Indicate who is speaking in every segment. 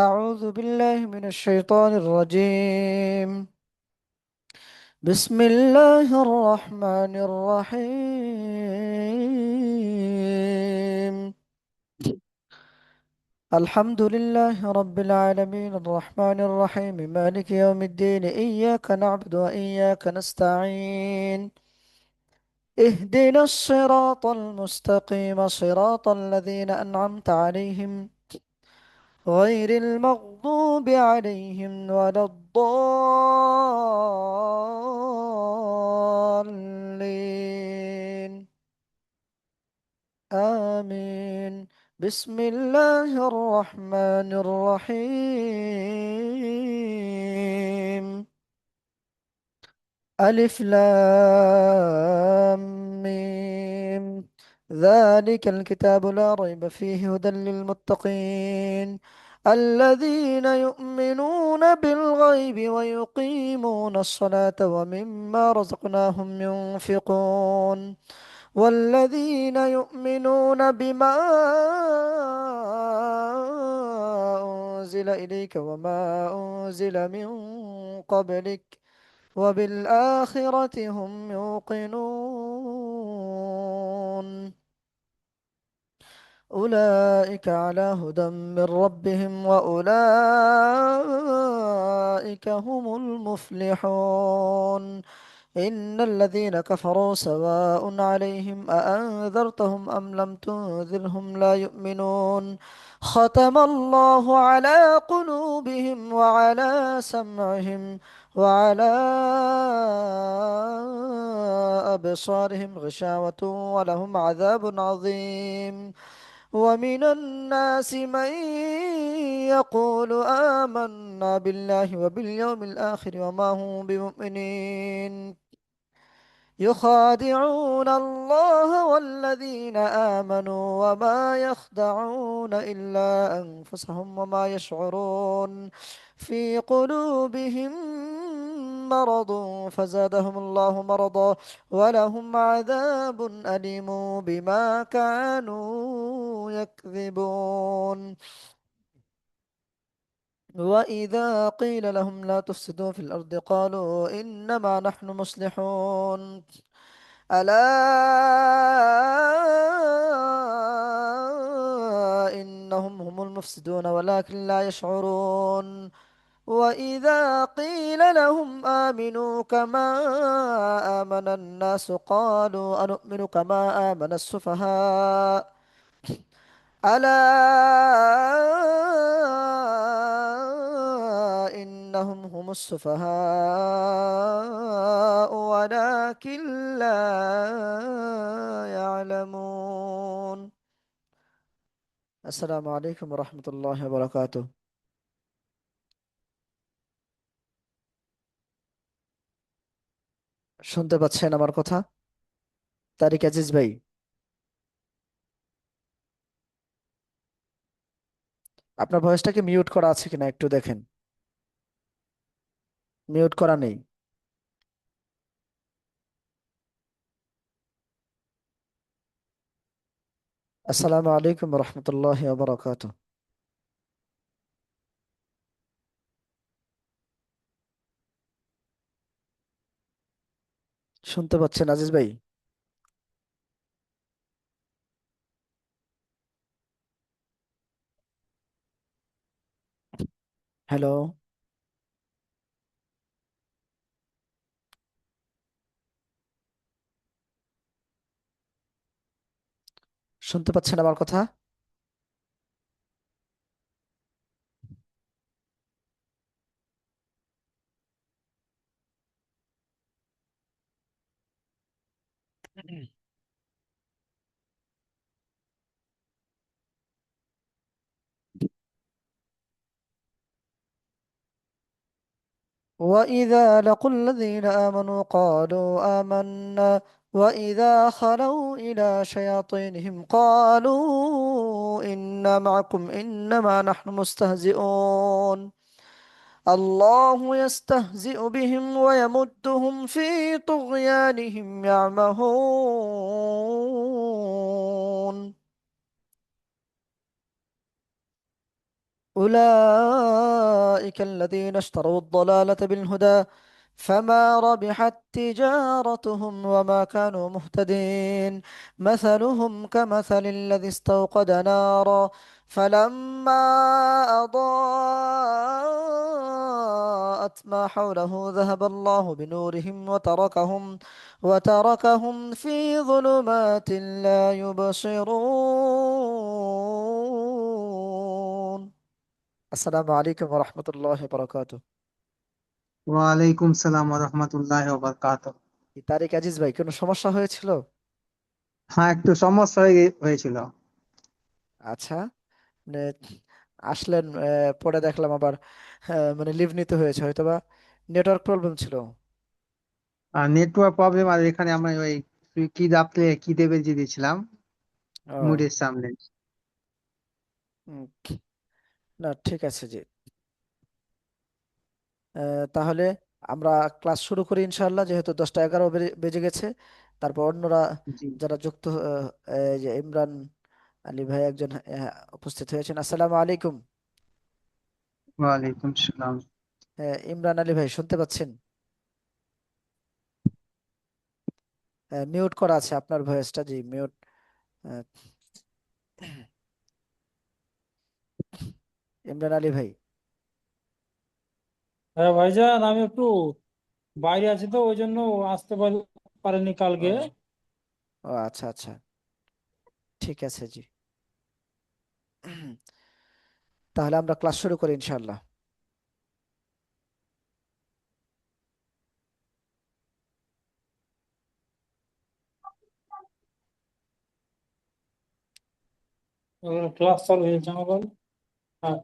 Speaker 1: أعوذ بالله من الشيطان الرجيم. بسم الله الرحمن الرحيم. الحمد لله رب العالمين الرحمن الرحيم مالك يوم الدين إياك نعبد وإياك نستعين. اهدنا الصراط المستقيم صراط الذين أنعمت عليهم غير المغضوب عليهم ولا الضالين. آمين. بسم الله الرحمن الرحيم. ألف لام ميم. ذلك الكتاب لا ريب فيه هدى للمتقين الذين يؤمنون بالغيب ويقيمون الصلاة ومما رزقناهم ينفقون والذين يؤمنون بما أنزل إليك وما أنزل من قبلك وبالآخرة هم يوقنون. أولئك على هدى من ربهم وأولئك هم المفلحون. إن الذين كفروا سواء عليهم أأنذرتهم أم لم تنذرهم لا يؤمنون. ختم الله على قلوبهم وعلى سمعهم وعلى أبصارهم غشاوة ولهم عذاب عظيم. ومن الناس من يقول آمنا بالله وباليوم الآخر وما هم بمؤمنين يخادعون الله والذين آمنوا وما يخدعون إلا أنفسهم وما يشعرون. في قلوبهم مرض فزادهم الله مرضا ولهم عذاب أليم بما كانوا يكذبون. وإذا قيل لهم لا تفسدوا في الأرض قالوا إنما نحن مصلحون. ألا إنهم هم المفسدون ولكن لا يشعرون. وإذا قيل لهم آمنوا كما آمن الناس قالوا أنؤمن كما آمن السفهاء. ألا إنهم هم السفهاء ولكن لا يعلمون. السلام عليكم ورحمة الله وبركاته. শুনতে পাচ্ছেন আমার কথা? তারিক আজিজ ভাই, আপনার ভয়েসটাকে মিউট করা আছে কিনা একটু দেখেন। মিউট করা নেই। আসসালামু আলাইকুম রহমতুল্লাহ বারাকাত। শুনতে পাচ্ছেন আজিজ ভাই? হ্যালো, শুনতে পাচ্ছেন আমার কথা? وإذا لقوا الذين آمنوا قالوا آمنا وإذا خلوا إلى شياطينهم قالوا إنا معكم إنما نحن مستهزئون. الله يستهزئ بهم ويمدهم في طغيانهم يعمهون. أولئك الذين اشتروا الضلالة بالهدى فما ربحت تجارتهم وما كانوا مهتدين. مثلهم كمثل الذي استوقد نارا فلما أضاءت ما حوله ذهب الله بنورهم وتركهم في ظلمات لا يبصرون. আসসালামু আলাইকুম ওয়া রাহমাতুল্লাহি ওয়া বারাকাতুহু।
Speaker 2: ওয়ালাইকুম সালাম রহমতুল্লাহ বারকাত।
Speaker 1: কি তারিক আজিজ ভাই, কোনো সমস্যা হয়েছিল?
Speaker 2: হ্যাঁ, একটু সমস্যা হয়েছিল।
Speaker 1: আচ্ছা, মানে আসলেন, পরে দেখলাম আবার মানে লিভ নিতে হয়েছে, হয়তোবা নেটওয়ার্ক প্রবলেম ছিল।
Speaker 2: আর নেটওয়ার্ক প্রবলেম, আর এখানে আমরা ওই কি আপনি কি দেবে যে দিয়েছিলাম
Speaker 1: ও,
Speaker 2: মুডের সামনে।
Speaker 1: উম, না ঠিক আছে জি। তাহলে আমরা ক্লাস শুরু করি ইনশাআল্লাহ, যেহেতু 10টা 11 বেজে গেছে। তারপর অন্যরা
Speaker 2: জি।
Speaker 1: যারা যুক্ত, এই যে ইমরান আলী ভাই একজন উপস্থিত হয়েছেন। আসসালামু আলাইকুম।
Speaker 2: ওয়ালাইকুম সালাম।
Speaker 1: ইমরান আলী ভাই শুনতে পাচ্ছেন? মিউট করা আছে আপনার ভয়েসটা, জি মিউট। ইমরান আলী ভাই।
Speaker 3: হ্যাঁ ভাইজান, আমি একটু বাইরে আছি তো, ওই জন্য আসতে পারিনি কালকে।
Speaker 1: ও, ও আচ্ছা আচ্ছা, ঠিক আছে জি। তাহলে আমরা ক্লাস শুরু করি ইনশাআল্লাহ।
Speaker 3: ক্লাস চালু হয়েছে আমার। হ্যাঁ।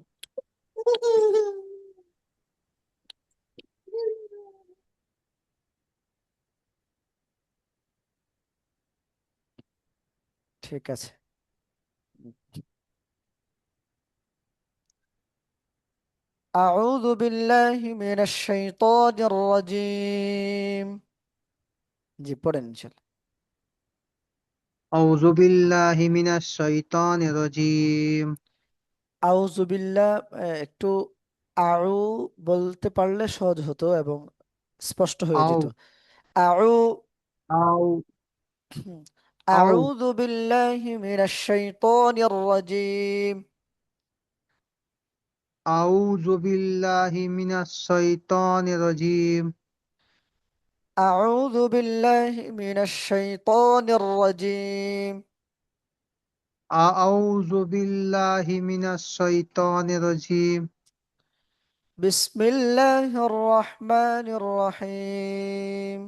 Speaker 1: ঠিক আছে। أعوذ بالله من الشيطان الرجيم. জি পড়েন ইনশাআল্লাহ।
Speaker 2: আউযু বিল্লাহি মিনাশ শাইতানির রাজীম।
Speaker 1: আউযু বিল্লাহ, একটু আউ বলতে পারলে সহজ হতো এবং স্পষ্ট হয়ে
Speaker 2: আউ
Speaker 1: যেত। আউ
Speaker 2: আউ আউ
Speaker 1: أعوذ بالله من الشيطان الرجيم.
Speaker 2: আউযু বিল্লাহি মিনাশ শাইতানির রাজীম।
Speaker 1: أعوذ بالله من الشيطان الرجيم.
Speaker 2: আউযু বিল্লাহি মিনাশ শাইতানির রাজীম।
Speaker 1: بسم الله الرحمن الرحيم.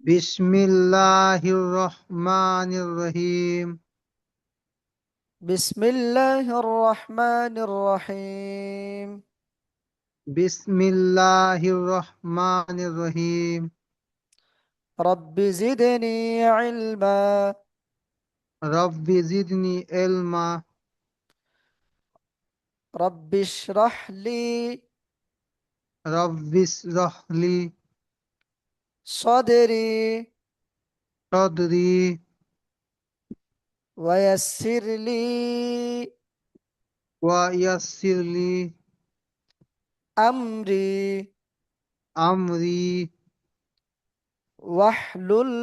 Speaker 2: বিসমিল্লাহির রহমানির রহিম।
Speaker 1: بسم الله الرحمن الرحيم.
Speaker 2: বিসমিল্লাহির রহমানির রহিম।
Speaker 1: رب زدني علما.
Speaker 2: রব্বি জিদনি ইলমা।
Speaker 1: رب اشرح لي
Speaker 2: রব্বিশরাহ লি
Speaker 1: صدري
Speaker 2: সদরি
Speaker 1: ويسر لي
Speaker 2: ওয়া ইয়াসসির লি
Speaker 1: أمري
Speaker 2: আমরি
Speaker 1: واحلل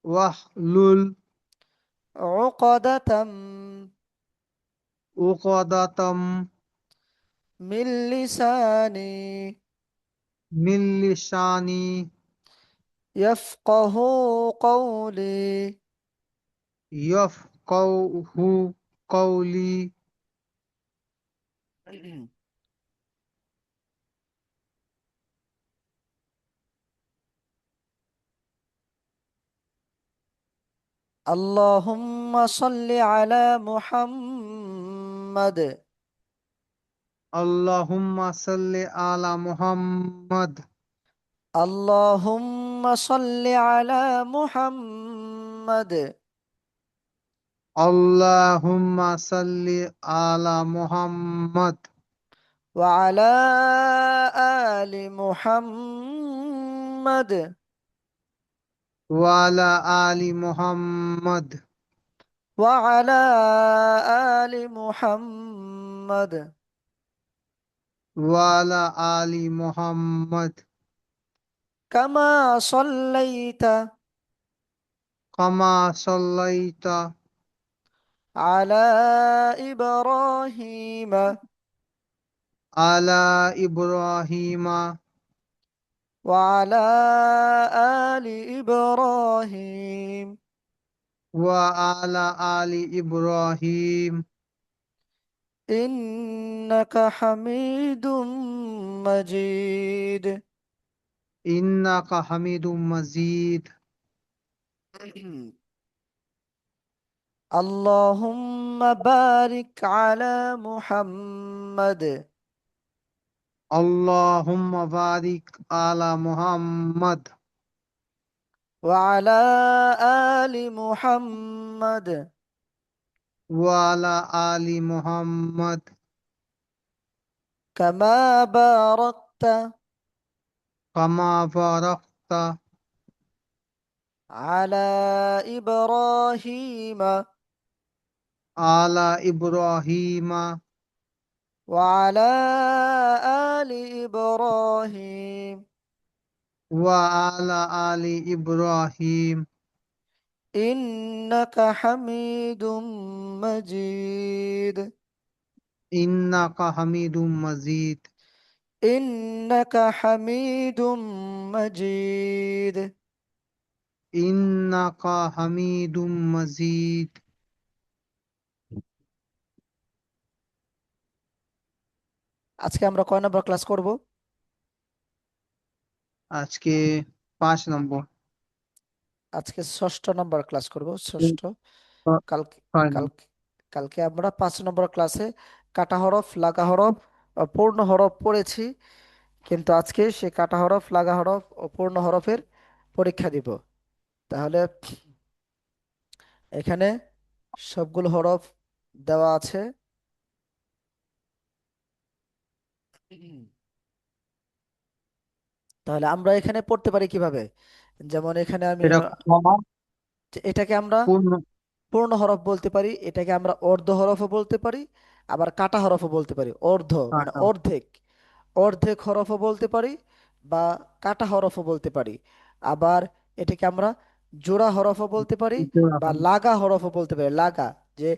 Speaker 2: ওয়াহলুল
Speaker 1: عقدة
Speaker 2: উকদাতাম
Speaker 1: من لساني
Speaker 2: মিন লিসানি
Speaker 1: يفقه قولي.
Speaker 2: ইয়াফকাহু কওলি।
Speaker 1: اللهم صل على محمد.
Speaker 2: আল্লাহুম্মা সাল্লি আলা মুহাম্মদ।
Speaker 1: اللهم صل على محمد
Speaker 2: আল্লাহুম্মা সাল্লি আলা মুহাম্মদ
Speaker 1: وعلى آل محمد
Speaker 2: ওয়া আলা আলি মুহাম্মদ
Speaker 1: وعلى آل محمد محمد
Speaker 2: وعلى آل محمد
Speaker 1: كما صليت
Speaker 2: كما صليت
Speaker 1: على إبراهيم
Speaker 2: على إبراهيم
Speaker 1: وعلى آل إبراهيم
Speaker 2: وعلى آل إبراهيم
Speaker 1: إنك حميد مجيد.
Speaker 2: إنك حميد مجيد.
Speaker 1: اللهم بارك على محمد
Speaker 2: اللهم بارك على محمد
Speaker 1: وعلى آل محمد
Speaker 2: وعلى آل محمد
Speaker 1: كما باركت
Speaker 2: كما باركت
Speaker 1: على إبراهيم
Speaker 2: على إبراهيم
Speaker 1: وعلى آل إبراهيم
Speaker 2: وعلى آل إبراهيم
Speaker 1: إنك حميد مجيد.
Speaker 2: إنك حميد مجيد.
Speaker 1: إنك حميد مجيد.
Speaker 2: إنك حميد مجيد.
Speaker 1: আজকে আমরা কয় নম্বর ক্লাস করব?
Speaker 2: আজকে 5 নম্বর।
Speaker 1: আজকে ষষ্ঠ নম্বর ক্লাস করব, ষষ্ঠ।
Speaker 2: ছ-
Speaker 1: কালকে
Speaker 2: 6 নম্বর।
Speaker 1: কালকে কালকে আমরা 5 নম্বর ক্লাসে কাটা হরফ, লাগা হরফ, পূর্ণ হরফ পড়েছি, কিন্তু আজকে সে কাটা হরফ, লাগা হরফ ও পূর্ণ হরফের পরীক্ষা দিব। তাহলে এখানে সবগুলো হরফ দেওয়া আছে। তাহলে আমরা এখানে পড়তে পারি কিভাবে? যেমন এখানে আমি
Speaker 2: এটা কমা
Speaker 1: এটাকে আমরা
Speaker 2: পূর্ণ
Speaker 1: পূর্ণ হরফ বলতে পারি, এটাকে আমরা অর্ধ হরফও বলতে পারি, আবার কাটা হরফও বলতে পারি। অর্ধ মানে
Speaker 2: কাটা
Speaker 1: অর্ধেক, অর্ধেক হরফও বলতে পারি বা কাটা হরফও বলতে পারি। আবার এটাকে আমরা জোড়া হরফও বলতে পারি
Speaker 2: জোড়া
Speaker 1: বা
Speaker 2: হবে।
Speaker 1: লাগা হরফও বলতে পারি। লাগা, যে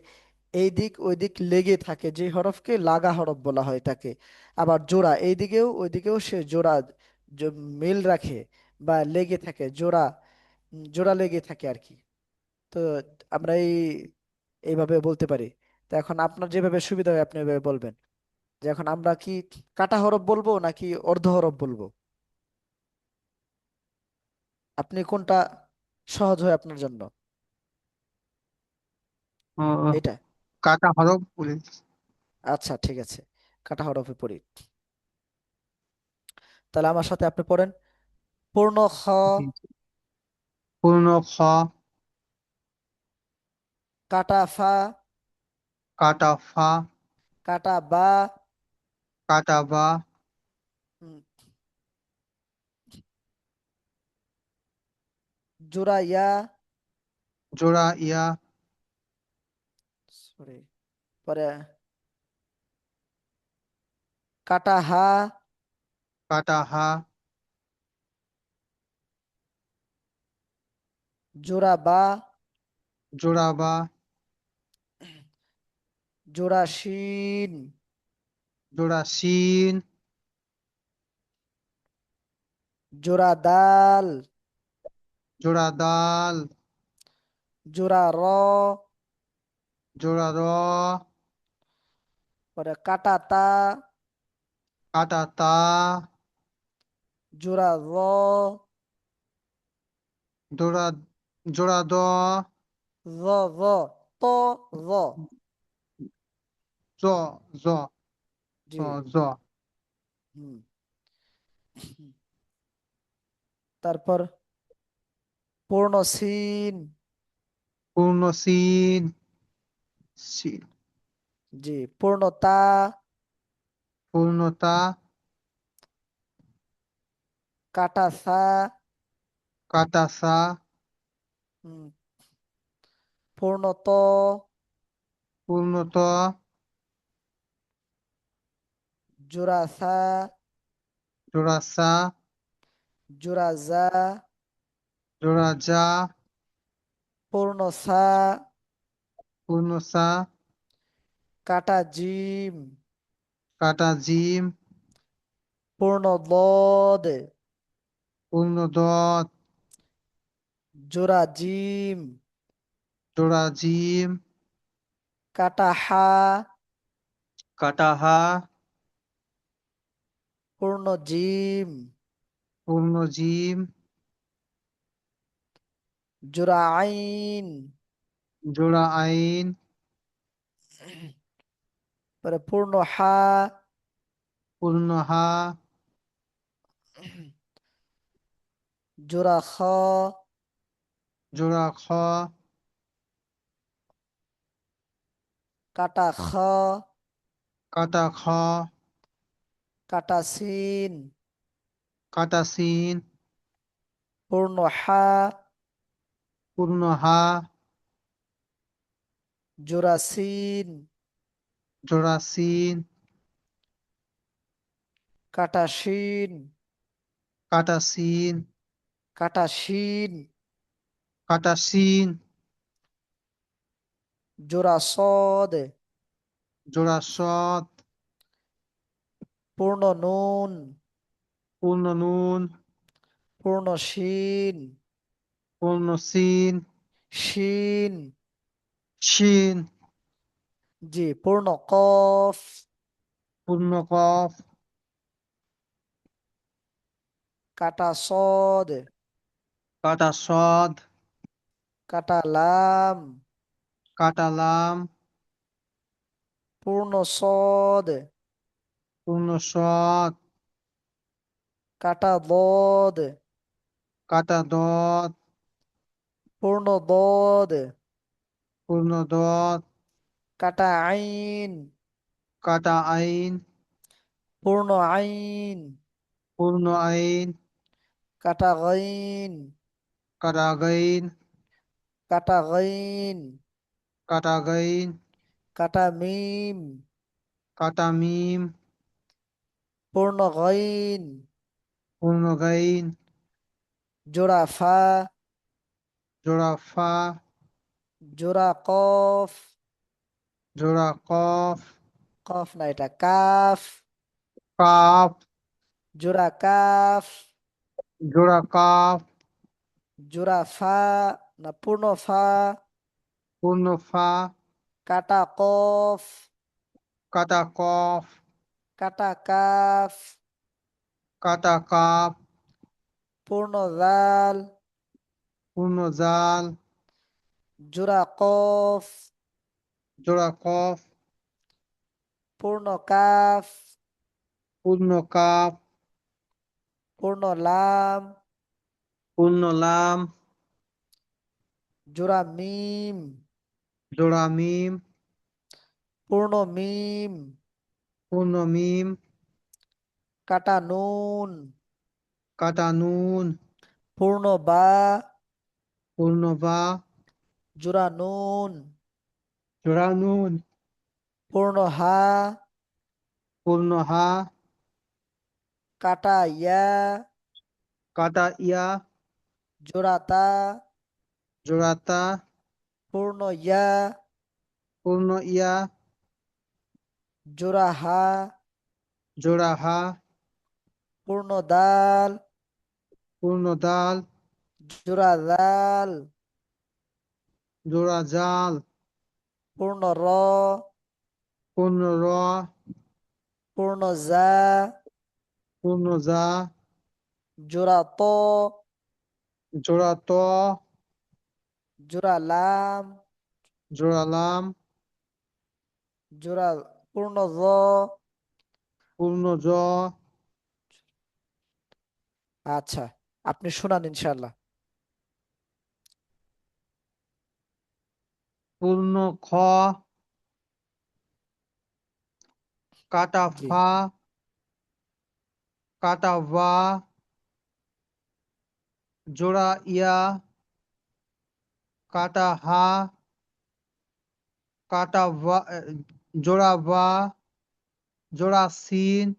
Speaker 1: এই দিক ওই দিক লেগে থাকে যে হরফকে লাগা হরফ বলা হয় তাকে। আবার জোড়া, এই দিকেও ওই দিকেও সে জোড়া মিল রাখে বা লেগে থাকে, জোড়া জোড়া লেগে থাকে আর কি। তো আমরা এইভাবে বলতে পারি। তো এখন আপনার যেভাবে সুবিধা হয় আপনি এভাবে বলবেন, যে এখন আমরা কি কাটা হরফ বলবো নাকি অর্ধ হরফ বলবো? আপনি কোনটা সহজ হয় আপনার জন্য?
Speaker 2: ও,
Speaker 1: এটা?
Speaker 2: কাটা হরফ বলে।
Speaker 1: আচ্ছা ঠিক আছে, কাটা হরফে পড়ি। তাহলে আমার সাথে আপনি পড়েন। পূর্ণ খ,
Speaker 2: পূর্ণ খ,
Speaker 1: কাটা ফা,
Speaker 2: কাটা ফা,
Speaker 1: কাটা বা,
Speaker 2: কাটা বা,
Speaker 1: উম, জোড়া ইয়া,
Speaker 2: জোড়া ইয়া,
Speaker 1: সরি, পরে কাটা হা,
Speaker 2: কাটা হা,
Speaker 1: জোড়া বা,
Speaker 2: জোড়া বা,
Speaker 1: জোড়া শিন,
Speaker 2: জোড়া শিন,
Speaker 1: জোড়া দাল,
Speaker 2: জোড়া দাল,
Speaker 1: জোড়া র,
Speaker 2: জোড়া র,
Speaker 1: পরে কাটা তা,
Speaker 2: কাটা তা,
Speaker 1: জোড়া র,
Speaker 2: জোড়া জোড়া দ,
Speaker 1: র, র, ত, র।
Speaker 2: জ, জ, জ,
Speaker 1: জি।
Speaker 2: জ,
Speaker 1: হুম। তারপর পূর্ণ সিন।
Speaker 2: পূর্ণ সিন, সিন,
Speaker 1: জি। পূর্ণ তা,
Speaker 2: পূর্ণতা,
Speaker 1: কাটা সা,
Speaker 2: কাটা সা,
Speaker 1: হুম, পূর্ণ ত,
Speaker 2: পূর্ণত,
Speaker 1: জোড়া সা,
Speaker 2: জোড়া সা,
Speaker 1: জোড়া জা,
Speaker 2: জোড়া জা,
Speaker 1: পূর্ণ সা,
Speaker 2: পূর্ণ সা,
Speaker 1: কাটা জিম,
Speaker 2: কাটা জিম,
Speaker 1: পূর্ণ দদ,
Speaker 2: পূর্ণ দত,
Speaker 1: জোড়া জিম,
Speaker 2: জোড়া জিম,
Speaker 1: কাটা হা,
Speaker 2: কাটা হা,
Speaker 1: পূর্ণ জিম,
Speaker 2: পূর্ণ জিম,
Speaker 1: জোড়া আইন,
Speaker 2: জোড়া আইন,
Speaker 1: পরে পূর্ণ হা,
Speaker 2: পূর্ণ হা,
Speaker 1: জোড়া খ,
Speaker 2: জোড়া খ,
Speaker 1: কাটা খ,
Speaker 2: কাটা খ,
Speaker 1: কাটা সিন,
Speaker 2: কাটা সিন,
Speaker 1: পূর্ণ হা,
Speaker 2: পূর্ণ হা,
Speaker 1: জোড়া সিন,
Speaker 2: জোড়া সিন,
Speaker 1: কাটা শিন,
Speaker 2: কাটা সিন,
Speaker 1: কাটা শিন,
Speaker 2: কাটা সিন,
Speaker 1: জোড়া সদ,
Speaker 2: জোড়া সৎ,
Speaker 1: পূর্ণ নুন,
Speaker 2: পূর্ণ নুন,
Speaker 1: পূর্ণ শিন,
Speaker 2: পূর্ণ সিন,
Speaker 1: শিন,
Speaker 2: শিন,
Speaker 1: জি পূর্ণ কফ,
Speaker 2: পূর্ণ কফ,
Speaker 1: কাটা সদ,
Speaker 2: কাটা সদ,
Speaker 1: কাটা লাম,
Speaker 2: কাটা লাম,
Speaker 1: পূর্ণ সদ,
Speaker 2: পূর্ণ সৎ,
Speaker 1: কাটা দদ,
Speaker 2: কাটা দত,
Speaker 1: পূর্ণ দদ,
Speaker 2: পূর্ণ দত,
Speaker 1: কাটা আইন,
Speaker 2: কাটা আইন,
Speaker 1: পূর্ণ আইন,
Speaker 2: পূর্ণ আইন,
Speaker 1: কাটা গাইন,
Speaker 2: কাটা গাইন,
Speaker 1: কাটা গাইন,
Speaker 2: কাটা গাইন,
Speaker 1: কাটা মিম,
Speaker 2: কাটা মিম,
Speaker 1: পূর্ণ গাইন,
Speaker 2: পূর্ণ গাইন,
Speaker 1: জোড়া ফা,
Speaker 2: জোড়া ফা,
Speaker 1: জোড়া কফ,
Speaker 2: জোড়া কফ,
Speaker 1: কফ না এটা কাফ,
Speaker 2: কাফ,
Speaker 1: জোড়া কাফ,
Speaker 2: জোড়া কাফ,
Speaker 1: জোড়া ফা না পূর্ণ ফা,
Speaker 2: পূর্ণ ফা,
Speaker 1: কাটা কফ,
Speaker 2: কাটা কফ,
Speaker 1: কাটা কাফ,
Speaker 2: কাটা কাফ,
Speaker 1: পূর্ণ জাল,
Speaker 2: পূর্ণ জাল,
Speaker 1: জোড়া কফ,
Speaker 2: জোড়া কফ,
Speaker 1: পূর্ণ কাফ,
Speaker 2: পূর্ণ কাফ,
Speaker 1: পূর্ণ লাম,
Speaker 2: পূর্ণ লাম,
Speaker 1: জোড়া মিম,
Speaker 2: জোড়া মিম,
Speaker 1: পূর্ণ মিম,
Speaker 2: পূর্ণ মিম,
Speaker 1: কাটা নুন,
Speaker 2: কাটা নুন,
Speaker 1: পূর্ণ বা,
Speaker 2: পূর্ণ বা,
Speaker 1: জোড়া নুন,
Speaker 2: জোড়া নুন,
Speaker 1: পূর্ণ হা,
Speaker 2: পূর্ণ হা,
Speaker 1: কাটা ইয়া,
Speaker 2: কাটা ইয়া,
Speaker 1: জোড়া তা,
Speaker 2: জোড়া তা,
Speaker 1: পূর্ণ ইয়া,
Speaker 2: পূর্ণ ইয়া,
Speaker 1: জোড়া হা,
Speaker 2: জোড়া হা,
Speaker 1: পূর্ণ দাল,
Speaker 2: পূর্ণ দাল,
Speaker 1: জোড়া দাল,
Speaker 2: জোড়া জাল,
Speaker 1: পূর্ণ র,
Speaker 2: পূর্ণ র,
Speaker 1: পূর্ণ জা,
Speaker 2: পূর্ণ জা,
Speaker 1: জোড়া ত,
Speaker 2: জোড়া ত,
Speaker 1: জোড়া লাম,
Speaker 2: জোড়া লাম,
Speaker 1: জোড়া পূর্ণ জ,
Speaker 2: পূর্ণ জ,
Speaker 1: আচ্ছা আপনি শুনান ইনশাল্লাহ।
Speaker 2: পূর্ণ খ, কাটা
Speaker 1: জি
Speaker 2: ফা, কাটা বা, জোড়া ইয়া, কাটা হা, কাটা বা, জোড়া বা, জোড়া সিন,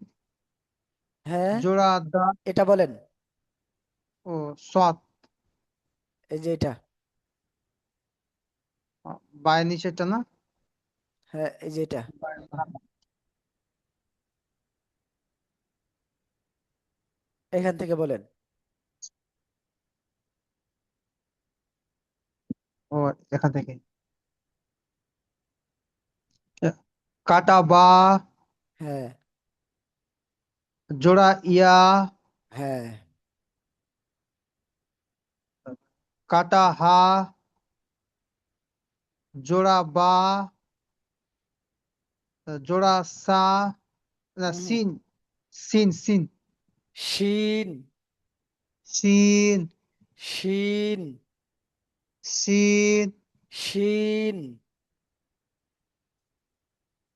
Speaker 1: হ্যাঁ,
Speaker 2: জোড়া দাল
Speaker 1: এটা বলেন।
Speaker 2: ও সৎ।
Speaker 1: এই যে এটা।
Speaker 2: বায়ের নিচেরটা না?
Speaker 1: হ্যাঁ, এই যে এটা। এখান থেকে বলেন।
Speaker 2: ও এখান থেকে কাটা বা,
Speaker 1: হ্যাঁ,
Speaker 2: জোড়া ইয়া,
Speaker 1: হ্যাঁ,
Speaker 2: কাটা হা, জোড়া বা, জোড়া সা, না
Speaker 1: হুম,
Speaker 2: সিন, সিন সিন,
Speaker 1: শিন,
Speaker 2: সিন,
Speaker 1: শিন,
Speaker 2: সিন,
Speaker 1: শিন,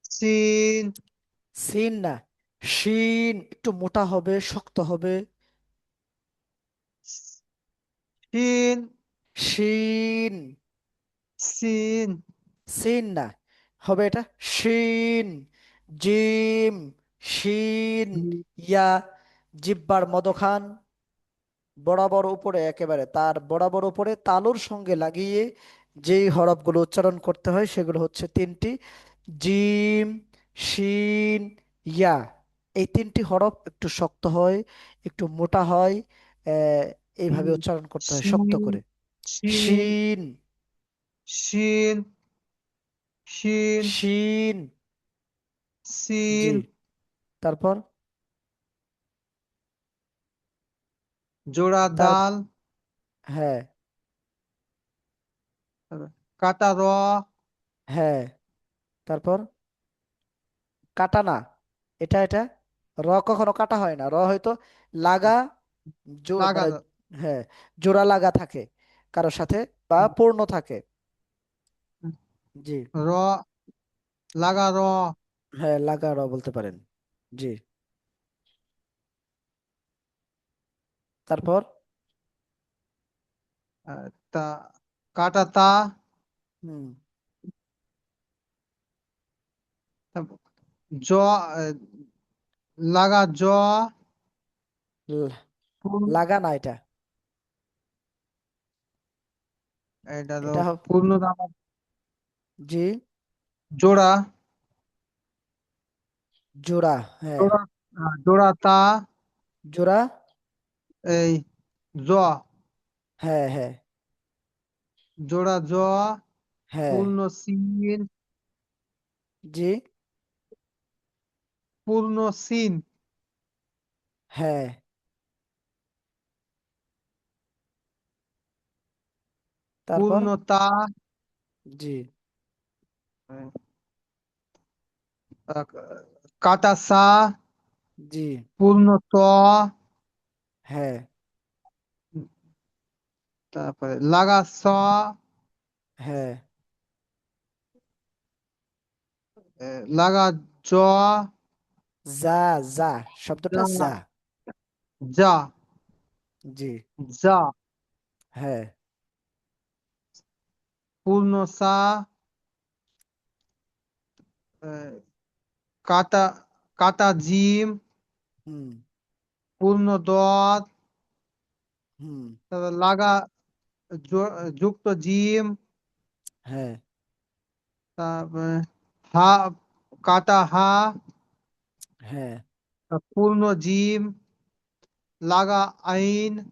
Speaker 2: সিন,
Speaker 1: সিন না, শিন একটু মোটা হবে, শক্ত হবে।
Speaker 2: সিন,
Speaker 1: শিন,
Speaker 2: সিন,
Speaker 1: সিন না, হবে এটা শিন, জিম, শিন, ইয়া, জিব্বার মধ্যখান বরাবর উপরে, একেবারে তার বরাবর উপরে তালুর সঙ্গে লাগিয়ে যেই হরফগুলো উচ্চারণ করতে হয় সেগুলো হচ্ছে তিনটি: জিম, শিন, ইয়া। এই তিনটি হরফ একটু শক্ত হয়, একটু মোটা হয়। আহ, এইভাবে উচ্চারণ করতে হয় শক্ত
Speaker 2: সিন,
Speaker 1: করে।
Speaker 2: সিন,
Speaker 1: শিন,
Speaker 2: সিন, সিন,
Speaker 1: শিন। জি,
Speaker 2: সিন,
Speaker 1: তারপর?
Speaker 2: জোড়া
Speaker 1: তার
Speaker 2: দাল,
Speaker 1: হ্যাঁ,
Speaker 2: কাটা র,
Speaker 1: হ্যাঁ, তারপর? কাটা না, এটা র কখনো কাটা হয় না, র হয়তো লাগা,
Speaker 2: লাগা,
Speaker 1: মানে হ্যাঁ, জোড়া লাগা থাকে কারোর সাথে, বা পূর্ণ থাকে। জি,
Speaker 2: র, লাগা র,
Speaker 1: হ্যাঁ, লাগা র বলতে পারেন। জি, তারপর?
Speaker 2: তা, কাটা তা,
Speaker 1: হুম,
Speaker 2: জ, লাগা জ,
Speaker 1: ল-
Speaker 2: পূর্ণ-
Speaker 1: লাগা না এটা।
Speaker 2: এটা তো
Speaker 1: এটা
Speaker 2: পূর্ণ নাম,
Speaker 1: জি,
Speaker 2: জোড়া,
Speaker 1: জোড়া, হ্যাঁ,
Speaker 2: জোড়া, জোড়া তা,
Speaker 1: জোড়া,
Speaker 2: এই জ,
Speaker 1: হ্যাঁ, হ্যাঁ,
Speaker 2: জোড়া জ,
Speaker 1: হ্যাঁ,
Speaker 2: পূর্ণ সিন,
Speaker 1: জি,
Speaker 2: পূর্ণ সিন,
Speaker 1: হ্যাঁ, তারপর?
Speaker 2: পূর্ণ তা,
Speaker 1: জি,
Speaker 2: আহ, কাটা সা,
Speaker 1: জি,
Speaker 2: পূর্ণ ত,
Speaker 1: হ্যাঁ,
Speaker 2: তারপরে লাগা স,
Speaker 1: হ্যাঁ,
Speaker 2: লাগা জ,
Speaker 1: যা, যা, শব্দটা
Speaker 2: যা,
Speaker 1: যা।
Speaker 2: যা,
Speaker 1: জি,
Speaker 2: যা,
Speaker 1: হ্যাঁ,
Speaker 2: পূর্ণ সা, আহ, কাটা, কাটা জিম,
Speaker 1: হুম,
Speaker 2: পূর্ণ দত,
Speaker 1: হুম,
Speaker 2: তারপর লাগা যুক্ত জিম,
Speaker 1: হ্যাঁ,
Speaker 2: তারপরে হা, কাটা হা,
Speaker 1: হ্যাঁ,
Speaker 2: পূর্ণ জিম, লাগা আইন,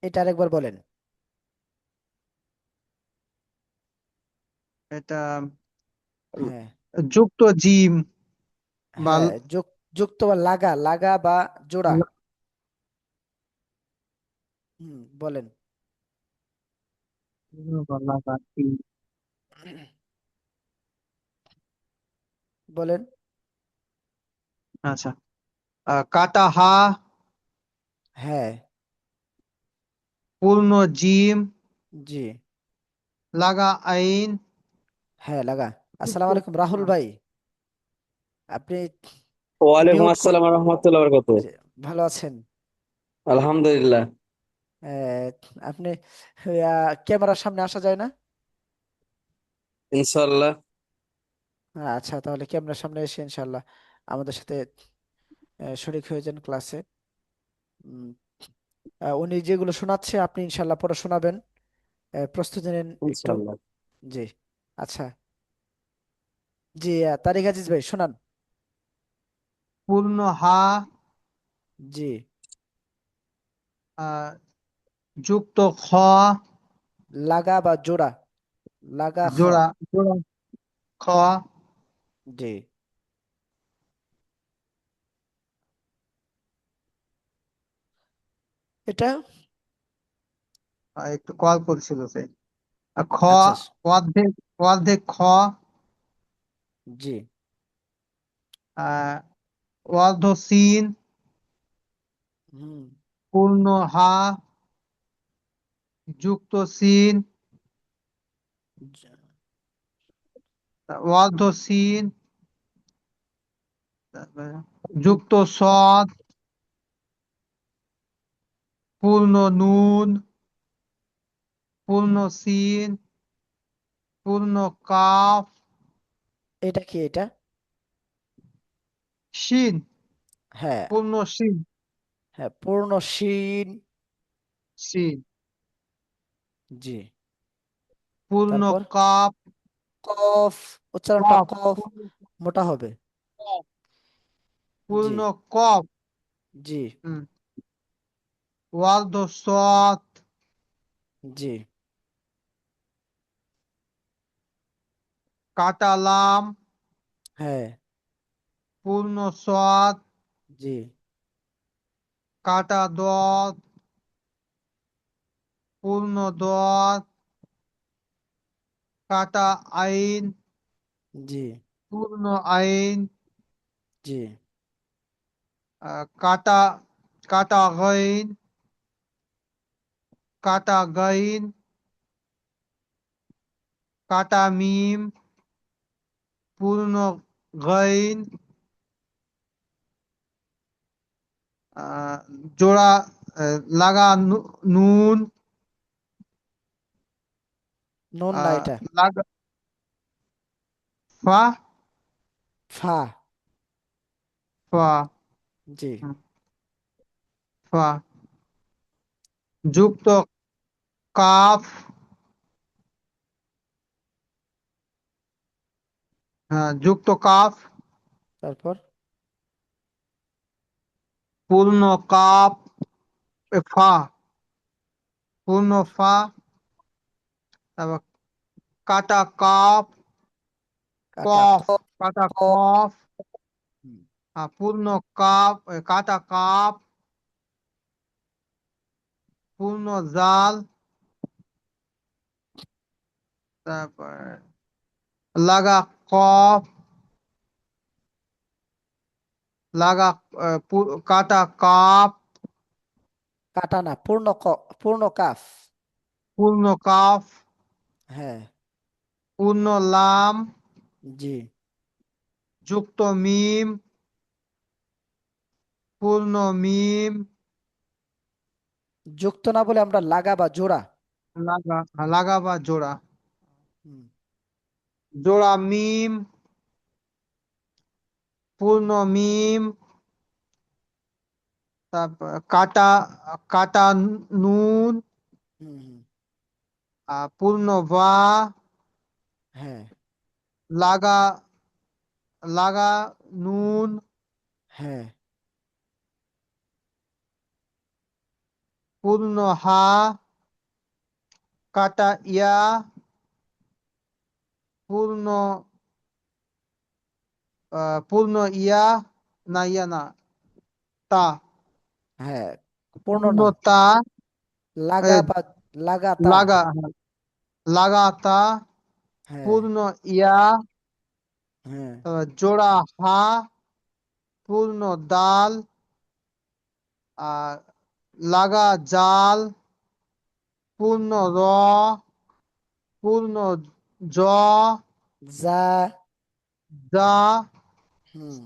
Speaker 1: এটা আরেকবার বলেন।
Speaker 2: এটা
Speaker 1: হ্যাঁ,
Speaker 2: যুক্ত জিম বা
Speaker 1: হ্যাঁ, যুক্ত বা লাগা, লাগা বা জোড়া। হুম, বলেন।
Speaker 2: লাগা আইন।
Speaker 1: বলেন।
Speaker 2: আচ্ছা, কাটা হা,
Speaker 1: হ্যাঁ,
Speaker 2: পূর্ণ জিম,
Speaker 1: জি,
Speaker 2: লাগা আইন,
Speaker 1: হ্যাঁ, লাগা।
Speaker 2: যুক্ত
Speaker 1: আসসালামু আলাইকুম রাহুল ভাই, আপনি
Speaker 4: ওয়ালাইকুম
Speaker 1: মিউট করে,
Speaker 4: আসসালাম রহমতুল্লাহ বরকাত।
Speaker 1: জি, ভালো আছেন?
Speaker 4: আলহামদুলিল্লাহ।
Speaker 1: আহ, আপনি ক্যামেরার সামনে আসা যায় না?
Speaker 4: ইনশাল্লাহ।
Speaker 1: আচ্ছা, তাহলে ক্যামেরার সামনে এসে ইনশাল্লাহ আমাদের সাথে শরিক হয়ে যান ক্লাসে। উম, উনি যেগুলো শোনাচ্ছে আপনি ইনশাল্লাহ পড়া শোনাবেন। প্রস্তুতি নিন একটু।
Speaker 4: ইনশাল্লাহ।
Speaker 1: জি। আচ্ছা। জি, তারিক আজিজ ভাই শোনান।
Speaker 2: পূর্ণ হা
Speaker 1: জি।
Speaker 2: আহ, যুক্ত খ,
Speaker 1: লাগা বা জোড়া। লাগা খ।
Speaker 2: জোড়া জোড়া খ,
Speaker 1: জি। এটা।
Speaker 2: একটু কল করছিল সে। খ,
Speaker 1: আচ্ছা।
Speaker 2: অর্ধেক অর্ধেক খ,
Speaker 1: জি।
Speaker 2: আহ, অর্ধ সিন,
Speaker 1: হুম।
Speaker 2: পূর্ণ হা, যুক্ত সিন,
Speaker 1: জ-
Speaker 2: অর্ধ সিন, তারপরে যুক্ত সদ, পূর্ণ নুন, পূর্ণ সিন, পূর্ণ কাফ,
Speaker 1: এটা কি এটা?
Speaker 2: শিন,
Speaker 1: হ্যাঁ।
Speaker 2: পূর্ণ শিন,
Speaker 1: হ্যাঁ, পূর্ণ শিন।
Speaker 2: শিন,
Speaker 1: জি।
Speaker 2: পূর্ণ
Speaker 1: তারপর
Speaker 2: কাফ,
Speaker 1: কফ। উচ্চারণটা
Speaker 2: কফ,
Speaker 1: কফ মোটা হবে।
Speaker 2: কফ,
Speaker 1: জি।
Speaker 2: পূর্ণ কফ,
Speaker 1: জি।
Speaker 2: হুম, অর্ধ সৎ,
Speaker 1: জি।
Speaker 2: কাটা লাম,
Speaker 1: হ্যাঁ।
Speaker 2: পূর্ণ সৎ,
Speaker 1: জি।
Speaker 2: কাটা দত, পূর্ণ দত, কাটা আইন,
Speaker 1: জি।
Speaker 2: পূর্ণ আইন,
Speaker 1: জি।
Speaker 2: কাটা কাটা গাইন, কাটা গাইন, কাটা মিম, পূর্ণ গাইন, আহ, জোড়া লাগা নুন,
Speaker 1: নুন না এটা।
Speaker 2: লাগা ফা,
Speaker 1: ফা।
Speaker 2: ফা,
Speaker 1: জি।
Speaker 2: হুম, ফা, যুক্ত কাফ, যুক্ত কাফ,
Speaker 1: তারপর
Speaker 2: পূর্ণ কাফ, ফা, পূর্ণ ফা, তারপর কাটা কাফ,
Speaker 1: কাটা
Speaker 2: কফ,
Speaker 1: কফ।
Speaker 2: কাটা
Speaker 1: কফ।
Speaker 2: কফ,
Speaker 1: হুম।
Speaker 2: পূর্ণ কাফ, কাটা কাফ, পূর্ণ জাল, তারপর লাগা কফ, লাগা কাটা কাফ,
Speaker 1: কাটা না, পূর্ণ পূর্ণ কাফ।
Speaker 2: পূর্ণ কাফ,
Speaker 1: হ্যাঁ।
Speaker 2: পূর্ণ লাম,
Speaker 1: জি।
Speaker 2: যুক্ত মিম, পূর্ণ মিম,
Speaker 1: যুক্ত না বলে আমরা লাগা বা জোড়া।
Speaker 2: লাগা লাগা বা জোড়া,
Speaker 1: হুম।
Speaker 2: জোড়া মিম, পূর্ণ মিম, তারপর কাটা কাটা নুন,
Speaker 1: হুম। হুম।
Speaker 2: পূর্ণ বা,
Speaker 1: হ্যাঁ।
Speaker 2: লাগা লাগা নুন,
Speaker 1: হ্যাঁ।
Speaker 2: পূর্ণ হা, কাটা ইয়া, পূর্ণ পূর্ণ ইয়া, না ইয়া না, তা,
Speaker 1: হ্যাঁ, পূর্ণ
Speaker 2: পূর্ণ
Speaker 1: না।
Speaker 2: তা, এ,
Speaker 1: লাগা বা লাগাতা।
Speaker 2: লাগা লাগাতা,
Speaker 1: হ্যাঁ।
Speaker 2: পূর্ণ ইয়া,
Speaker 1: হ্যাঁ।
Speaker 2: জোড়া হা, পূর্ণ দাল, আর লাগা জাল, পূর্ণ র, পূর্ণ জ,
Speaker 1: যা।
Speaker 2: দা,
Speaker 1: হুম।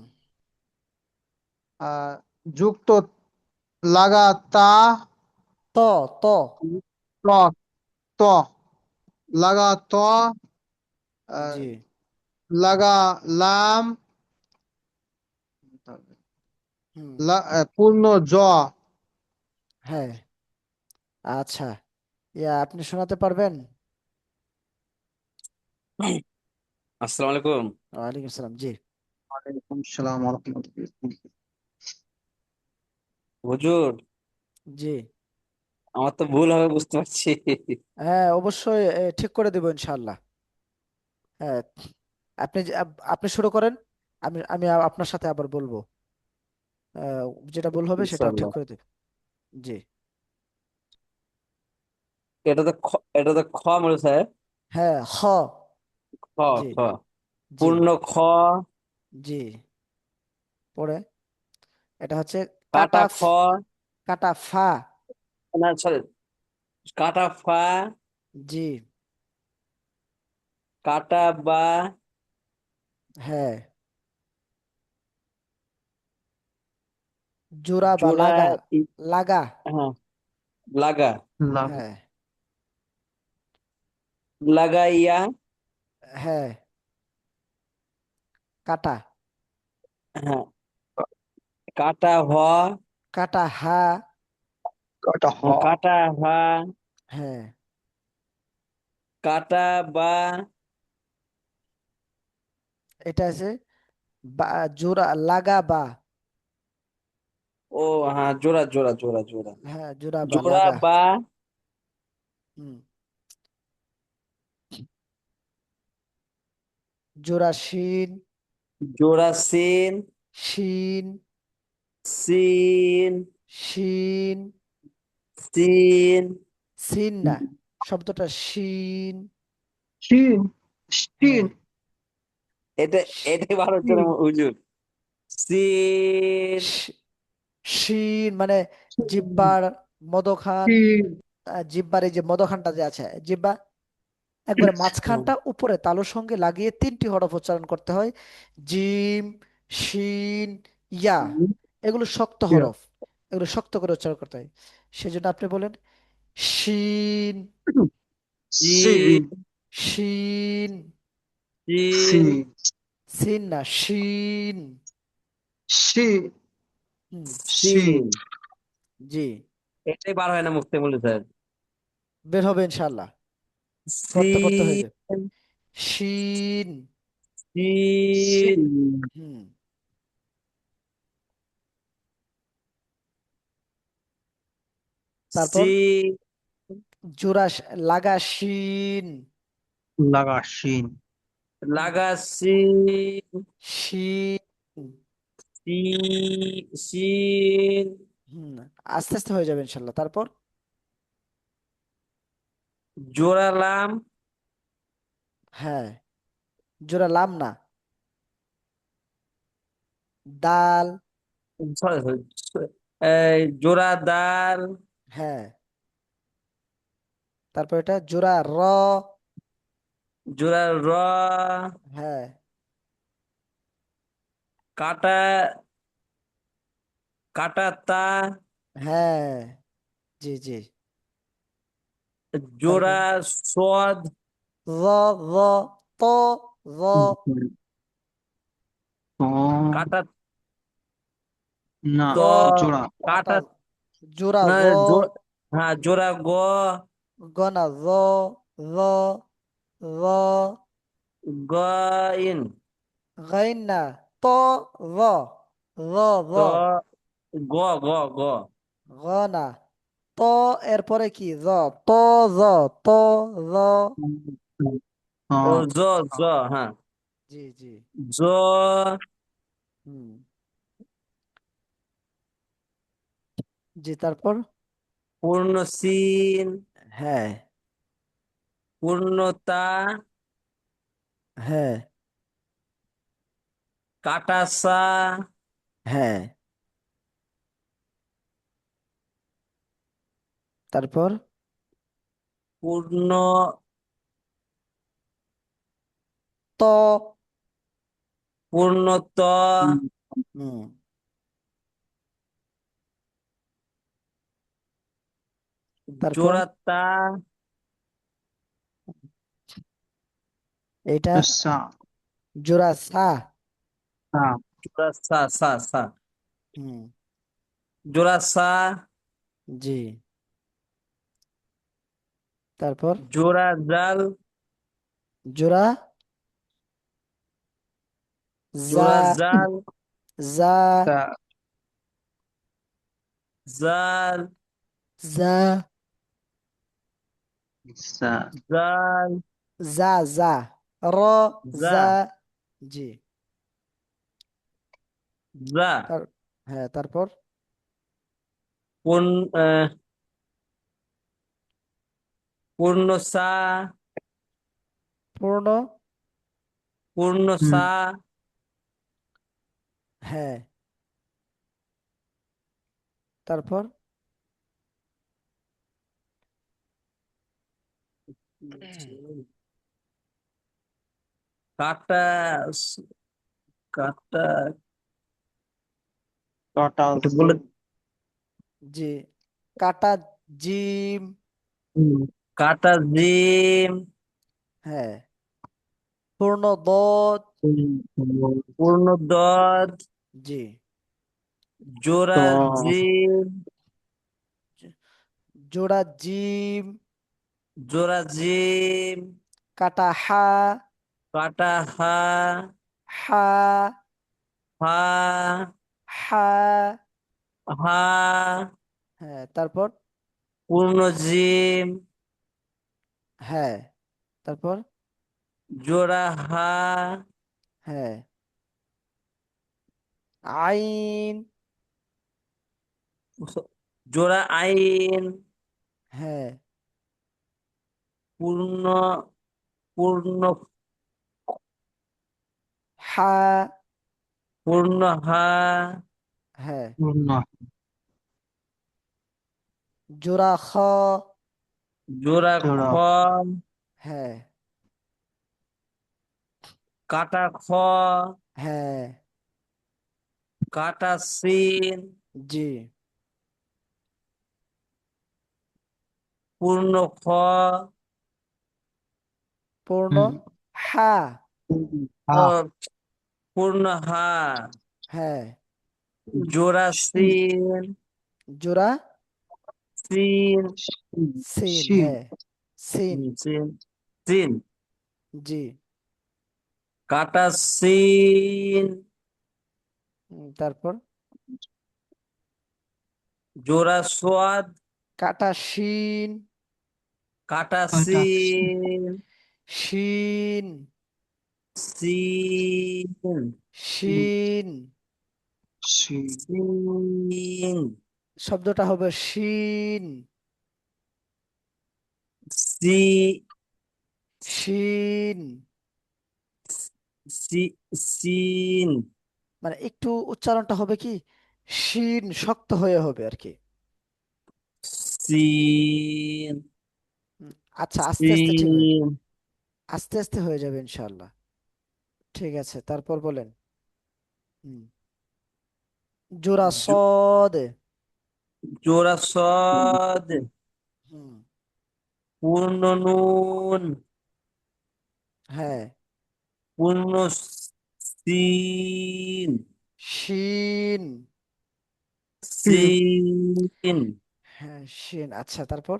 Speaker 2: যুক্ত লাগা তা,
Speaker 1: ত। ত।
Speaker 2: ত, ত, লাগা ত,
Speaker 1: জি।
Speaker 2: লাগা, লাম,
Speaker 1: হুম।
Speaker 2: পূর্ণ জ।
Speaker 1: হ্যাঁ। আচ্ছা, আপনি শোনাতে পারবেন?
Speaker 4: আসসালামু আলাইকুম।
Speaker 1: ওয়ালাইকুম আসসালাম, জি।
Speaker 2: ওয়ালাইকুম আসসালাম ওয়া রাহমাতুল্লাহ।
Speaker 4: হুজুর,
Speaker 1: জি।
Speaker 4: আমার তো ভুল হবে বুঝতে পারছি।
Speaker 1: হ্যাঁ, অবশ্যই ঠিক করে দেবো ইনশাআল্লাহ। হ্যাঁ, আপনি শুরু করেন, আমি আমি আপনার সাথে আবার বলবো। আহ, যেটা ভুল হবে সেটা ঠিক
Speaker 4: ইনশাআল্লাহ।
Speaker 1: করে দেব। জি।
Speaker 4: এটা তো খ মনে স্যার।
Speaker 1: হ্যাঁ,
Speaker 4: খ।
Speaker 1: জি।
Speaker 4: খ।
Speaker 1: জি।
Speaker 4: পূর্ণ খ।
Speaker 1: জি। পরে এটা হচ্ছে কাটা
Speaker 4: কাটা খ।
Speaker 1: কাটা ফা।
Speaker 4: না সরি, কাটা ফা।
Speaker 1: জি।
Speaker 4: কাটা বা।
Speaker 1: হ্যাঁ, জোড়া বা
Speaker 4: জোড়া
Speaker 1: লাগা।
Speaker 4: ই-
Speaker 1: লাগা।
Speaker 4: হ্যাঁ, লাগা।
Speaker 2: লাগা,
Speaker 1: হ্যাঁ।
Speaker 4: লাগাইয়া।
Speaker 1: হ্যাঁ, কাটা।
Speaker 4: হ্যাঁ, কাটা হ।
Speaker 1: কাটা হা।
Speaker 2: কাটা হ,
Speaker 4: কাটা হা।
Speaker 1: হ্যাঁ,
Speaker 4: কাটা বা।
Speaker 1: এটা আছে বা, জোড়া লাগা বা।
Speaker 4: ও হ্যাঁ, জোড়া জোড়া জোড়া জোড়া।
Speaker 1: হ্যাঁ, জোড়া বা
Speaker 4: জোড়া
Speaker 1: লাগা।
Speaker 4: বা।
Speaker 1: হুম। জোড়া শিন।
Speaker 4: জোড়া সিন।
Speaker 1: শিন।
Speaker 4: সিন।
Speaker 1: শিন।
Speaker 4: সিন।
Speaker 1: সিন না, শব্দটা শিন।
Speaker 2: শিন, শিন,
Speaker 1: হ্যাঁ।
Speaker 4: এটা
Speaker 1: শি-
Speaker 4: এটাই ভালো হচ্ছে না
Speaker 2: শিন,
Speaker 4: হুজুর। সিন।
Speaker 1: শি- শিন মানে জিব্বার মদখান।
Speaker 2: শিন,
Speaker 1: জিব্বার এই যে মদখানটা যে আছে, জিব্বা একবারে
Speaker 2: হুম,
Speaker 1: মাঝখানটা উপরে তালুর সঙ্গে লাগিয়ে তিনটি হরফ উচ্চারণ করতে হয়। জিম, শিন, ইয়া। এগুলো শক্ত
Speaker 2: ইয়া,
Speaker 1: হরফ, এগুলো শক্ত করে উচ্চারণ করতে হয়। সেজন্য আপনি বলেন শিন।
Speaker 4: সিন।
Speaker 2: সিন,
Speaker 1: শিন।
Speaker 4: সিন।
Speaker 2: সিন,
Speaker 1: সিন না, শিন।
Speaker 2: শিন,
Speaker 1: হুম।
Speaker 2: শিন,
Speaker 4: সিন।
Speaker 1: জি।
Speaker 4: এটাই বার হয় না মুখ থেকে বলে স্যার।
Speaker 1: বের হবে ইনশাল্লাহ, পড়তে পড়তে হয়ে
Speaker 4: সিন।
Speaker 1: যাবে। শিন।
Speaker 4: সিন।
Speaker 2: শিন,
Speaker 1: হুম। তারপর
Speaker 4: সিন।
Speaker 1: জোড়া লাগা শিন।
Speaker 2: লাগা শিন,
Speaker 1: হুম।
Speaker 4: লাগা সিন।
Speaker 1: শিন।
Speaker 4: সিন।
Speaker 1: হুম। আস্তে আস্তে হয়ে যাবে ইনশাল্লাহ। তারপর
Speaker 4: জোড়ালাম।
Speaker 1: হ্যাঁ, জোড়া লাম না, দাল।
Speaker 4: sorry, sorry, sorry, এই জোড়া দাল।
Speaker 1: হ্যাঁ, তারপর এটা জোড়া
Speaker 4: জোড়া র।
Speaker 1: হ্যাঁ।
Speaker 4: কাটা। কাটা তা।
Speaker 1: হ্যাঁ, জি জি। তারপর
Speaker 4: জোড়া সদ।
Speaker 1: র র ত র
Speaker 2: ত,
Speaker 4: কাটা
Speaker 2: না,
Speaker 1: গ
Speaker 4: ত।
Speaker 2: জোড়া,
Speaker 1: কাটা
Speaker 4: কাটা।
Speaker 1: জোড়া
Speaker 4: না,
Speaker 1: গ
Speaker 4: জোড়া। হ্যাঁ, জোড়া গ।
Speaker 1: গনা র র
Speaker 4: গইন।
Speaker 1: গাইন না, ত র র র
Speaker 4: ত। গ। গ। গ।
Speaker 1: গনা ত, এরপরে কি ত র ত র।
Speaker 4: ও
Speaker 2: হ্যাঁ,
Speaker 4: জ। জ। হ্যাঁ।
Speaker 1: জি জি।
Speaker 4: জ।
Speaker 1: হুম। জি, তারপর
Speaker 4: পূর্ণ সিন।
Speaker 1: হ্যাঁ।
Speaker 4: পূর্ণতা।
Speaker 1: হ্যাঁ।
Speaker 4: কাটা সা।
Speaker 1: হ্যাঁ, তারপর
Speaker 4: পূর্ণ।
Speaker 1: ত।
Speaker 4: পূর্ণত।
Speaker 1: হুম। তারপর
Speaker 4: জোড়া তা।
Speaker 1: এটা
Speaker 2: আচ্ছা,
Speaker 1: জোড়া সা।
Speaker 2: হ্যাঁ।
Speaker 4: জোড়া সা সা সা।
Speaker 1: হুম।
Speaker 4: জোড়া সা।
Speaker 1: জি। তারপর
Speaker 4: জোড়া জাল।
Speaker 1: জোড়া জা।
Speaker 4: জোড়া জাল।
Speaker 1: জা।
Speaker 2: তা
Speaker 4: জাল।
Speaker 1: জা।
Speaker 2: সা
Speaker 4: জাল।
Speaker 1: জা। জা। র।
Speaker 4: জা।
Speaker 1: জা। জি।
Speaker 4: জা।
Speaker 1: তার হ্যাঁ, তারপর
Speaker 4: পূর্ণ পূর্ণ সা।
Speaker 1: পূর্ণ।
Speaker 4: পূর্ণ
Speaker 2: হুম
Speaker 4: সা।
Speaker 1: হ্যাঁ, তারপর
Speaker 4: কাটা কাটা
Speaker 2: টোটাল
Speaker 4: একটু বলে।
Speaker 1: জি। কাটা জিম।
Speaker 4: কাটা জিম।
Speaker 1: হ্যাঁ। পূর্ণ দত।
Speaker 4: পূর্ণ দদ।
Speaker 1: জি।
Speaker 4: জোড়া
Speaker 2: তো
Speaker 4: জিম।
Speaker 1: জোড়া জিম।
Speaker 4: জোড়া জিম।
Speaker 1: কাটা হা।
Speaker 4: কাটা হা।
Speaker 1: হা।
Speaker 4: হা।
Speaker 1: হা।
Speaker 4: হা।
Speaker 1: হ্যাঁ, তারপর
Speaker 4: পূর্ণ জিম।
Speaker 1: হ্যাঁ, তারপর
Speaker 4: জোড়া হা।
Speaker 1: হ্যাঁ, আইন।
Speaker 4: জোড়া আইন।
Speaker 1: হ্যাঁ,
Speaker 4: পূর্ণ পূর্ণ
Speaker 1: হা।
Speaker 4: পূর্ণ হা।
Speaker 1: হ্যাঁ,
Speaker 2: পূর্ণ
Speaker 1: জোড়া খ।
Speaker 4: জোড়া খ।
Speaker 2: জোড়া
Speaker 1: হ্যাঁ,
Speaker 4: কাটা খ।
Speaker 1: হ্যাঁ,
Speaker 4: কাটা সিন।
Speaker 1: জি।
Speaker 4: পূর্ণ খ।
Speaker 1: পূর্ণ
Speaker 2: হুম
Speaker 1: হা।
Speaker 4: ও,
Speaker 2: হ্যাঁ
Speaker 4: পূর্ণ হা।
Speaker 1: হ্যাঁ,
Speaker 4: জোড়া সিন।
Speaker 1: জোড়া
Speaker 4: সিন।
Speaker 1: সিন।
Speaker 2: শিব
Speaker 1: হ্যাঁ, সিন।
Speaker 4: সিন। সিন।
Speaker 1: জি।
Speaker 4: কাটা সিন।
Speaker 1: তারপর
Speaker 4: জোড়া সোয়াদ।
Speaker 1: কাটা শিন।
Speaker 4: কাটা
Speaker 2: ওইটা
Speaker 4: সিন।
Speaker 1: শিন।
Speaker 4: সিন।
Speaker 1: শিন।
Speaker 2: শিব
Speaker 4: সিন।
Speaker 1: শব্দটা হবে শিন।
Speaker 4: সি।
Speaker 1: শিন।
Speaker 4: সি। সিন।
Speaker 1: মানে একটু উচ্চারণটা হবে কি, শিন শক্ত হয়ে হবে আর কি।
Speaker 4: সিন।
Speaker 1: হুম, আচ্ছা, আস্তে আস্তে ঠিক হয়ে,
Speaker 4: সিন।
Speaker 1: আস্তে আস্তে হয়ে যাবে ইনশাল্লাহ। ঠিক আছে, তারপর বলেন। হুম। জোড়া
Speaker 4: জো-
Speaker 1: সদ।
Speaker 4: জোড়া সদ।
Speaker 1: হুম।
Speaker 4: পূর্ণ নুন।
Speaker 1: হ্যাঁ।
Speaker 4: পূর্ণ সিন।
Speaker 1: শিন।
Speaker 2: শিব
Speaker 4: সিন।
Speaker 1: হ্যাঁ, শিন। আচ্ছা, তারপর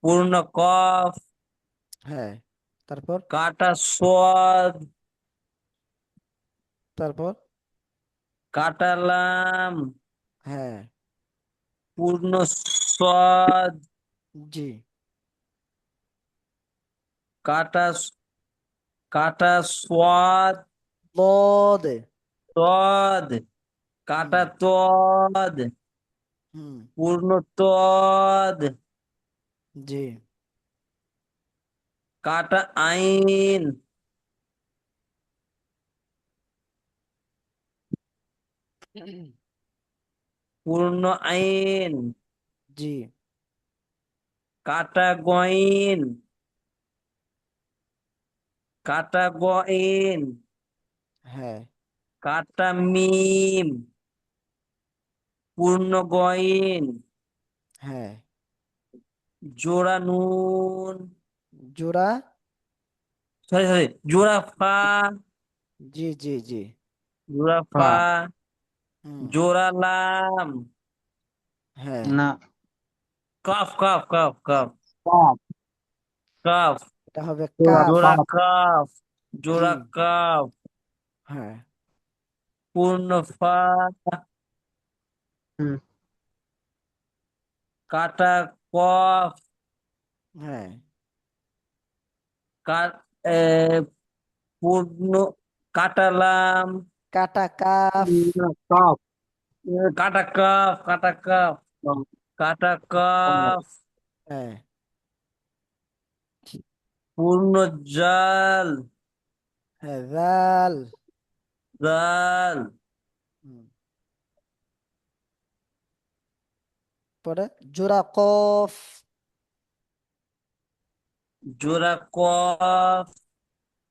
Speaker 4: পূর্ণ কফ।
Speaker 1: হ্যাঁ, তারপর
Speaker 4: কাটা সদ।
Speaker 1: তারপর
Speaker 4: কাটালাম।
Speaker 1: হ্যাঁ,
Speaker 4: পূর্ণ সদ।
Speaker 1: জি।
Speaker 4: কাটা কাটা সোয়াদ।
Speaker 1: লদ।
Speaker 4: তদ।
Speaker 1: হুম।
Speaker 4: কাটা তদ।
Speaker 1: হুম।
Speaker 4: পূর্ণ তদ।
Speaker 1: জি।
Speaker 4: কাটা আইন। পূর্ণ আইন।
Speaker 1: জি।
Speaker 4: কাটা গইন। কাটা গইন।
Speaker 1: হ্যাঁ।
Speaker 4: কাটা মিম। পূর্ণ গইন।
Speaker 1: হ্যাঁ।
Speaker 4: জোড়া নুন।
Speaker 1: জোড়া
Speaker 4: সরি সরি, জোরাফা,
Speaker 1: জি জি জি।
Speaker 4: জোরাফা,
Speaker 2: হ্যাঁ।
Speaker 1: হুম।
Speaker 4: জোরালাম,
Speaker 1: হ্যাঁ,
Speaker 2: না।
Speaker 4: Calf calf calf calf,
Speaker 2: cup.
Speaker 4: Calf,
Speaker 1: এটা হবে
Speaker 2: জোড়া
Speaker 1: কাফ।
Speaker 4: জোরা
Speaker 2: কাপ।
Speaker 4: কাফ,
Speaker 1: জি।
Speaker 4: জোরা কাফ,
Speaker 1: হ্যাঁ।
Speaker 4: পূর্ণ ফা,
Speaker 2: হুম।
Speaker 4: কাটা কফ,
Speaker 1: হ্যাঁ।
Speaker 4: কা এ, পূর্ণ কাটালাম,
Speaker 1: কাটা কাফ।
Speaker 2: কাপ।
Speaker 4: কাটা কাফ, কাটা কাফ, কাটা কাফ,
Speaker 1: হ্যাঁ।
Speaker 4: পূর্ণ জাল,
Speaker 1: হ্যাঁ, জাল।
Speaker 4: জাল,
Speaker 1: হুম। পরে জোড়া কফ।
Speaker 4: জোড়া কফ,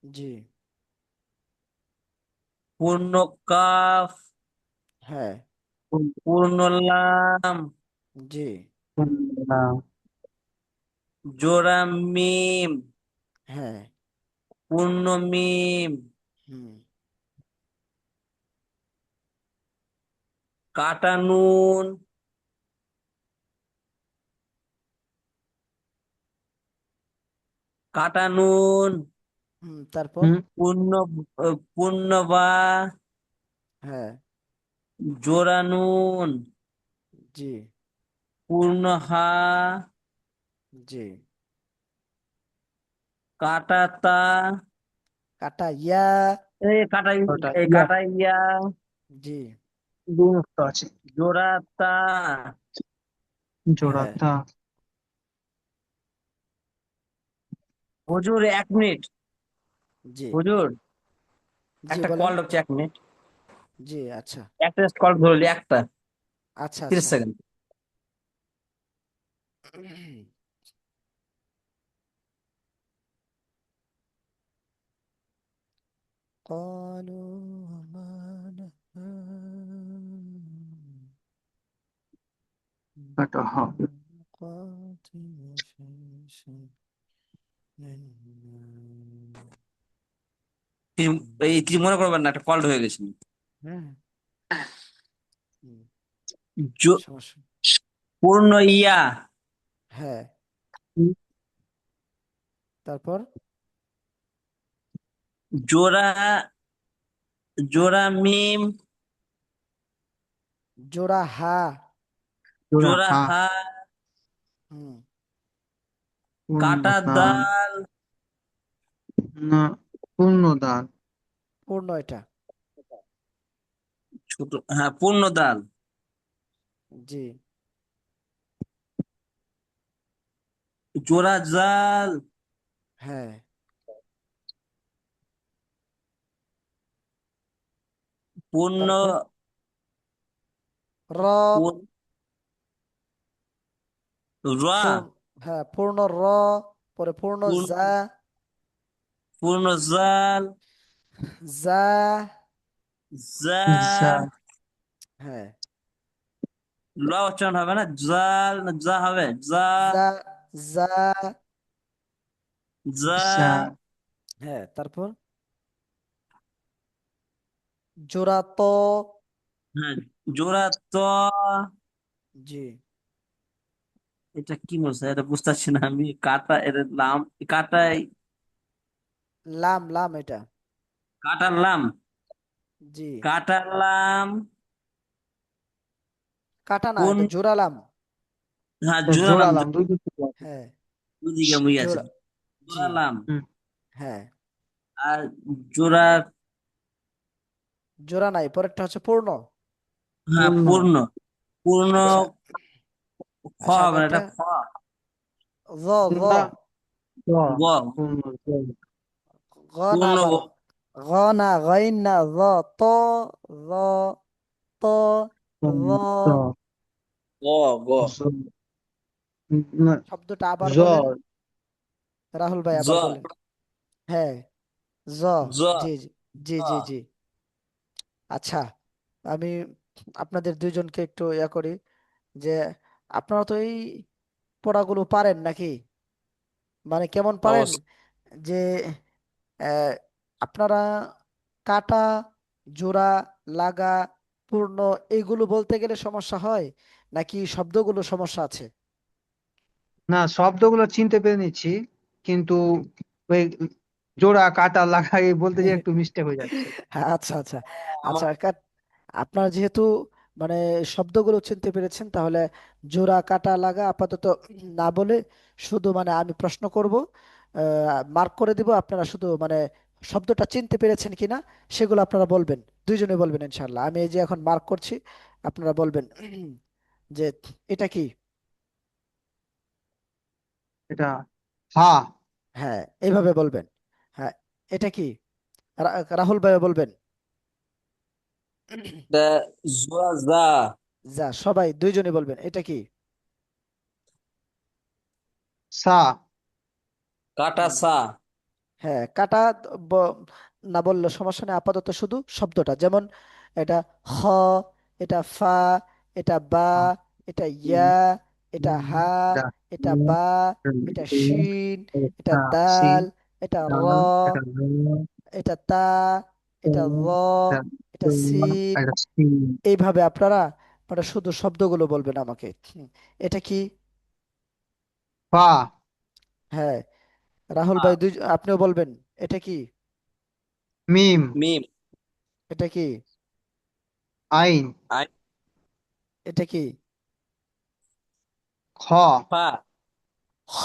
Speaker 1: জি।
Speaker 4: পূর্ণ কাফ,
Speaker 1: হ্যাঁ।
Speaker 4: পূর্ণ লাম,
Speaker 1: জি।
Speaker 4: জোড়া মিম,
Speaker 1: হ্যাঁ।
Speaker 4: পূর্ণ মিম,
Speaker 1: হুম।
Speaker 4: কাটা নুন, কাটা নুন,
Speaker 1: হুম, তারপর।
Speaker 2: হুম।
Speaker 4: পূর্ণ পূর্ণ বা,
Speaker 1: হ্যাঁ।
Speaker 4: জোড়া নুন,
Speaker 1: জি
Speaker 4: পূর্ণ হা,
Speaker 1: জি।
Speaker 4: কাটা তা,
Speaker 1: কাটা ইয়া।
Speaker 4: এই কাটা,
Speaker 2: ওটা
Speaker 4: এই
Speaker 2: ইয়া।
Speaker 4: কাটা ইয়া,
Speaker 1: জি।
Speaker 2: বিমুক্ত আছে।
Speaker 4: জোড়া তা,
Speaker 1: হ্যাঁ।
Speaker 2: জোড়াটা।
Speaker 4: হুজুর 1 মিনিট,
Speaker 1: জি
Speaker 4: হুজুর
Speaker 1: জি
Speaker 4: একটা
Speaker 1: বলেন।
Speaker 4: কল ঢুকছে, 1 মিনিট,
Speaker 1: জি, আচ্ছা
Speaker 4: একটা কল ধরলি, একটা
Speaker 1: আচ্ছা
Speaker 4: 30 সেকেন্ড।
Speaker 1: قالوا وما
Speaker 2: কাটা হবে।
Speaker 1: قاتل في شيء
Speaker 4: কিছু মনে করবেন না, একটা কল হয়ে গেছিল।
Speaker 1: হ্যাঁ। হুম, সমস্যা।
Speaker 4: পূর্ণ ইয়া,
Speaker 1: হ্যাঁ, তারপর
Speaker 4: জোড়া, জোড়া মিম,
Speaker 1: জোড়া হা।
Speaker 2: জোড়া
Speaker 4: জোড়া
Speaker 2: হা।
Speaker 4: হা,
Speaker 1: হুম।
Speaker 4: কাটা
Speaker 2: পূর্ণদান।
Speaker 4: দাল,
Speaker 2: না। পূর্ণদান।
Speaker 1: পূর্ণ এটা।
Speaker 4: ছোট, হ্যাঁ পূর্ণ দাল,
Speaker 1: জি।
Speaker 4: জোড়া জাল,
Speaker 1: হ্যাঁ,
Speaker 4: পূর্ণ,
Speaker 1: তারপর র।
Speaker 4: পূর্ণ রা,
Speaker 1: পূর্ণ। হ্যাঁ, পূর্ণ র। পরে পূর্ণ
Speaker 4: পূর্ণ,
Speaker 1: যা।
Speaker 4: পূর্ণ জাল,
Speaker 1: যা।
Speaker 4: জা,
Speaker 2: যা।
Speaker 1: হ্যাঁ।
Speaker 4: ল উচ্চারণ হবে না, জাল না যা হবে, যা,
Speaker 1: যা। যা।
Speaker 4: যা,
Speaker 2: যা।
Speaker 1: হ্যাঁ, তারপর জোড়া ত।
Speaker 4: হ্যাঁ জোড়া ত,
Speaker 1: জি।
Speaker 4: এটা কি বলছে, এটা বুঝতে পারছি না আমি, কাটা এর লাম, কাটাই,
Speaker 1: লাম লাম এটা।
Speaker 4: কাটালাম,
Speaker 1: জি।
Speaker 4: কাটালাম,
Speaker 1: কাটা না,
Speaker 4: কোন,
Speaker 1: এটা জোড়ালাম।
Speaker 4: হ্যাঁ
Speaker 2: ও
Speaker 4: জোড়ালাম,
Speaker 2: জোড়ালাম দুই দিকে আছে।
Speaker 1: হ্যাঁ।
Speaker 4: দুদিকে মুই আছে,
Speaker 1: জোড়া। জি।
Speaker 4: জোড়ালাম,
Speaker 2: হুম।
Speaker 1: হ্যাঁ।
Speaker 4: আর জোড়া,
Speaker 1: জোড়া নাই, পরেরটা হচ্ছে পূর্ণ।
Speaker 4: হ্যাঁ
Speaker 2: পূর্ণ।
Speaker 4: পূর্ণ, পূর্ণ,
Speaker 1: আচ্ছা।
Speaker 4: খ
Speaker 1: আচ্ছা,
Speaker 4: হবে না,
Speaker 1: আগেরটা
Speaker 4: এটা খ,
Speaker 1: জ। জ।
Speaker 2: না। জ।
Speaker 4: গ,
Speaker 2: পূর্ণ জ।
Speaker 1: গ না
Speaker 4: পূর্ণ গ,
Speaker 1: আবার। গ না, গাইন না, জ। ত। জ। ত। জ।
Speaker 2: জ।
Speaker 4: গ, গ,
Speaker 2: জ। না।
Speaker 1: শব্দটা আবার বলেন।
Speaker 2: জ্বর।
Speaker 1: রাহুল ভাই
Speaker 4: জ,
Speaker 1: আবার বলেন। হ্যাঁ, জ।
Speaker 4: জ,
Speaker 1: জি জি জি
Speaker 4: জ,
Speaker 1: জি জি। আচ্ছা, আমি আপনাদের দুইজনকে একটু ইয়া করি যে আপনারা তো এই পড়াগুলো পারেন নাকি? মানে কেমন পারেন?
Speaker 4: অবশ্যই।
Speaker 1: যে আহ, আপনারা কাটা, জোড়া, লাগা, পূর্ণ এগুলো বলতে গেলে সমস্যা হয় নাকি শব্দগুলো সমস্যা আছে?
Speaker 2: না, শব্দগুলো চিনতে পেরে নিচ্ছি, কিন্তু ওই জোড়া কাটা লাগা এই বলতে গিয়ে একটু মিস্টেক হয়ে যাচ্ছে।
Speaker 1: হ্যাঁ, আচ্ছা আচ্ছা।
Speaker 4: আমার
Speaker 1: আচ্ছা আপনার যেহেতু মানে শব্দগুলো চিনতে পেরেছেন, তাহলে জোড়া কাটা লাগা আপাতত না বলে শুধু মানে আমি প্রশ্ন করব, মার্ক করে দিব, আপনারা শুধু মানে শব্দটা চিনতে পেরেছেন কিনা সেগুলো আপনারা বলবেন, দুইজনে বলবেন ইনশাল্লাহ। আমি এই যে এখন মার্ক করছি, আপনারা বলবেন যে এটা কি।
Speaker 2: এটা হা।
Speaker 1: হ্যাঁ, এইভাবে বলবেন। হ্যাঁ, এটা কি। রাহুল ভাই বলবেন।
Speaker 4: এটা জোড়া যা,
Speaker 1: যা, সবাই দুইজনে বলবেন এটা কি।
Speaker 2: সা।
Speaker 4: কাটা
Speaker 1: হুম,
Speaker 4: সা,
Speaker 1: হ্যাঁ, কাটা ব- না বললে সমস্যা নেই, আপাতত শুধু শব্দটা, যেমন এটা হ, এটা ফা, এটা বা,
Speaker 2: আ,
Speaker 1: এটা
Speaker 2: ই,
Speaker 1: ইয়া, এটা
Speaker 2: ই,
Speaker 1: হা,
Speaker 2: এটা
Speaker 1: এটা
Speaker 2: ই,
Speaker 1: বা,
Speaker 2: এটা
Speaker 1: এটা
Speaker 2: ই,
Speaker 1: শিন, এটা
Speaker 2: এটা সি,
Speaker 1: দাল, এটা র,
Speaker 2: ডাল, এটা র,
Speaker 1: এটা তা,
Speaker 2: ও,
Speaker 1: এটা র,
Speaker 2: এটা
Speaker 1: এটা
Speaker 2: ও,
Speaker 1: সিন।
Speaker 2: এটা সি।
Speaker 1: এইভাবে আপনারা মানে শুধু শব্দগুলো বলবেন আমাকে। এটা কি।
Speaker 2: পা।
Speaker 1: হ্যাঁ, রাহুল
Speaker 4: আ,
Speaker 1: ভাই আপনিও বলবেন এটা কি।
Speaker 2: মিম।
Speaker 4: মিম,
Speaker 1: এটা কি।
Speaker 2: আইন।
Speaker 4: আই,
Speaker 1: এটা কি।
Speaker 2: খ।
Speaker 4: ফা,
Speaker 1: খ।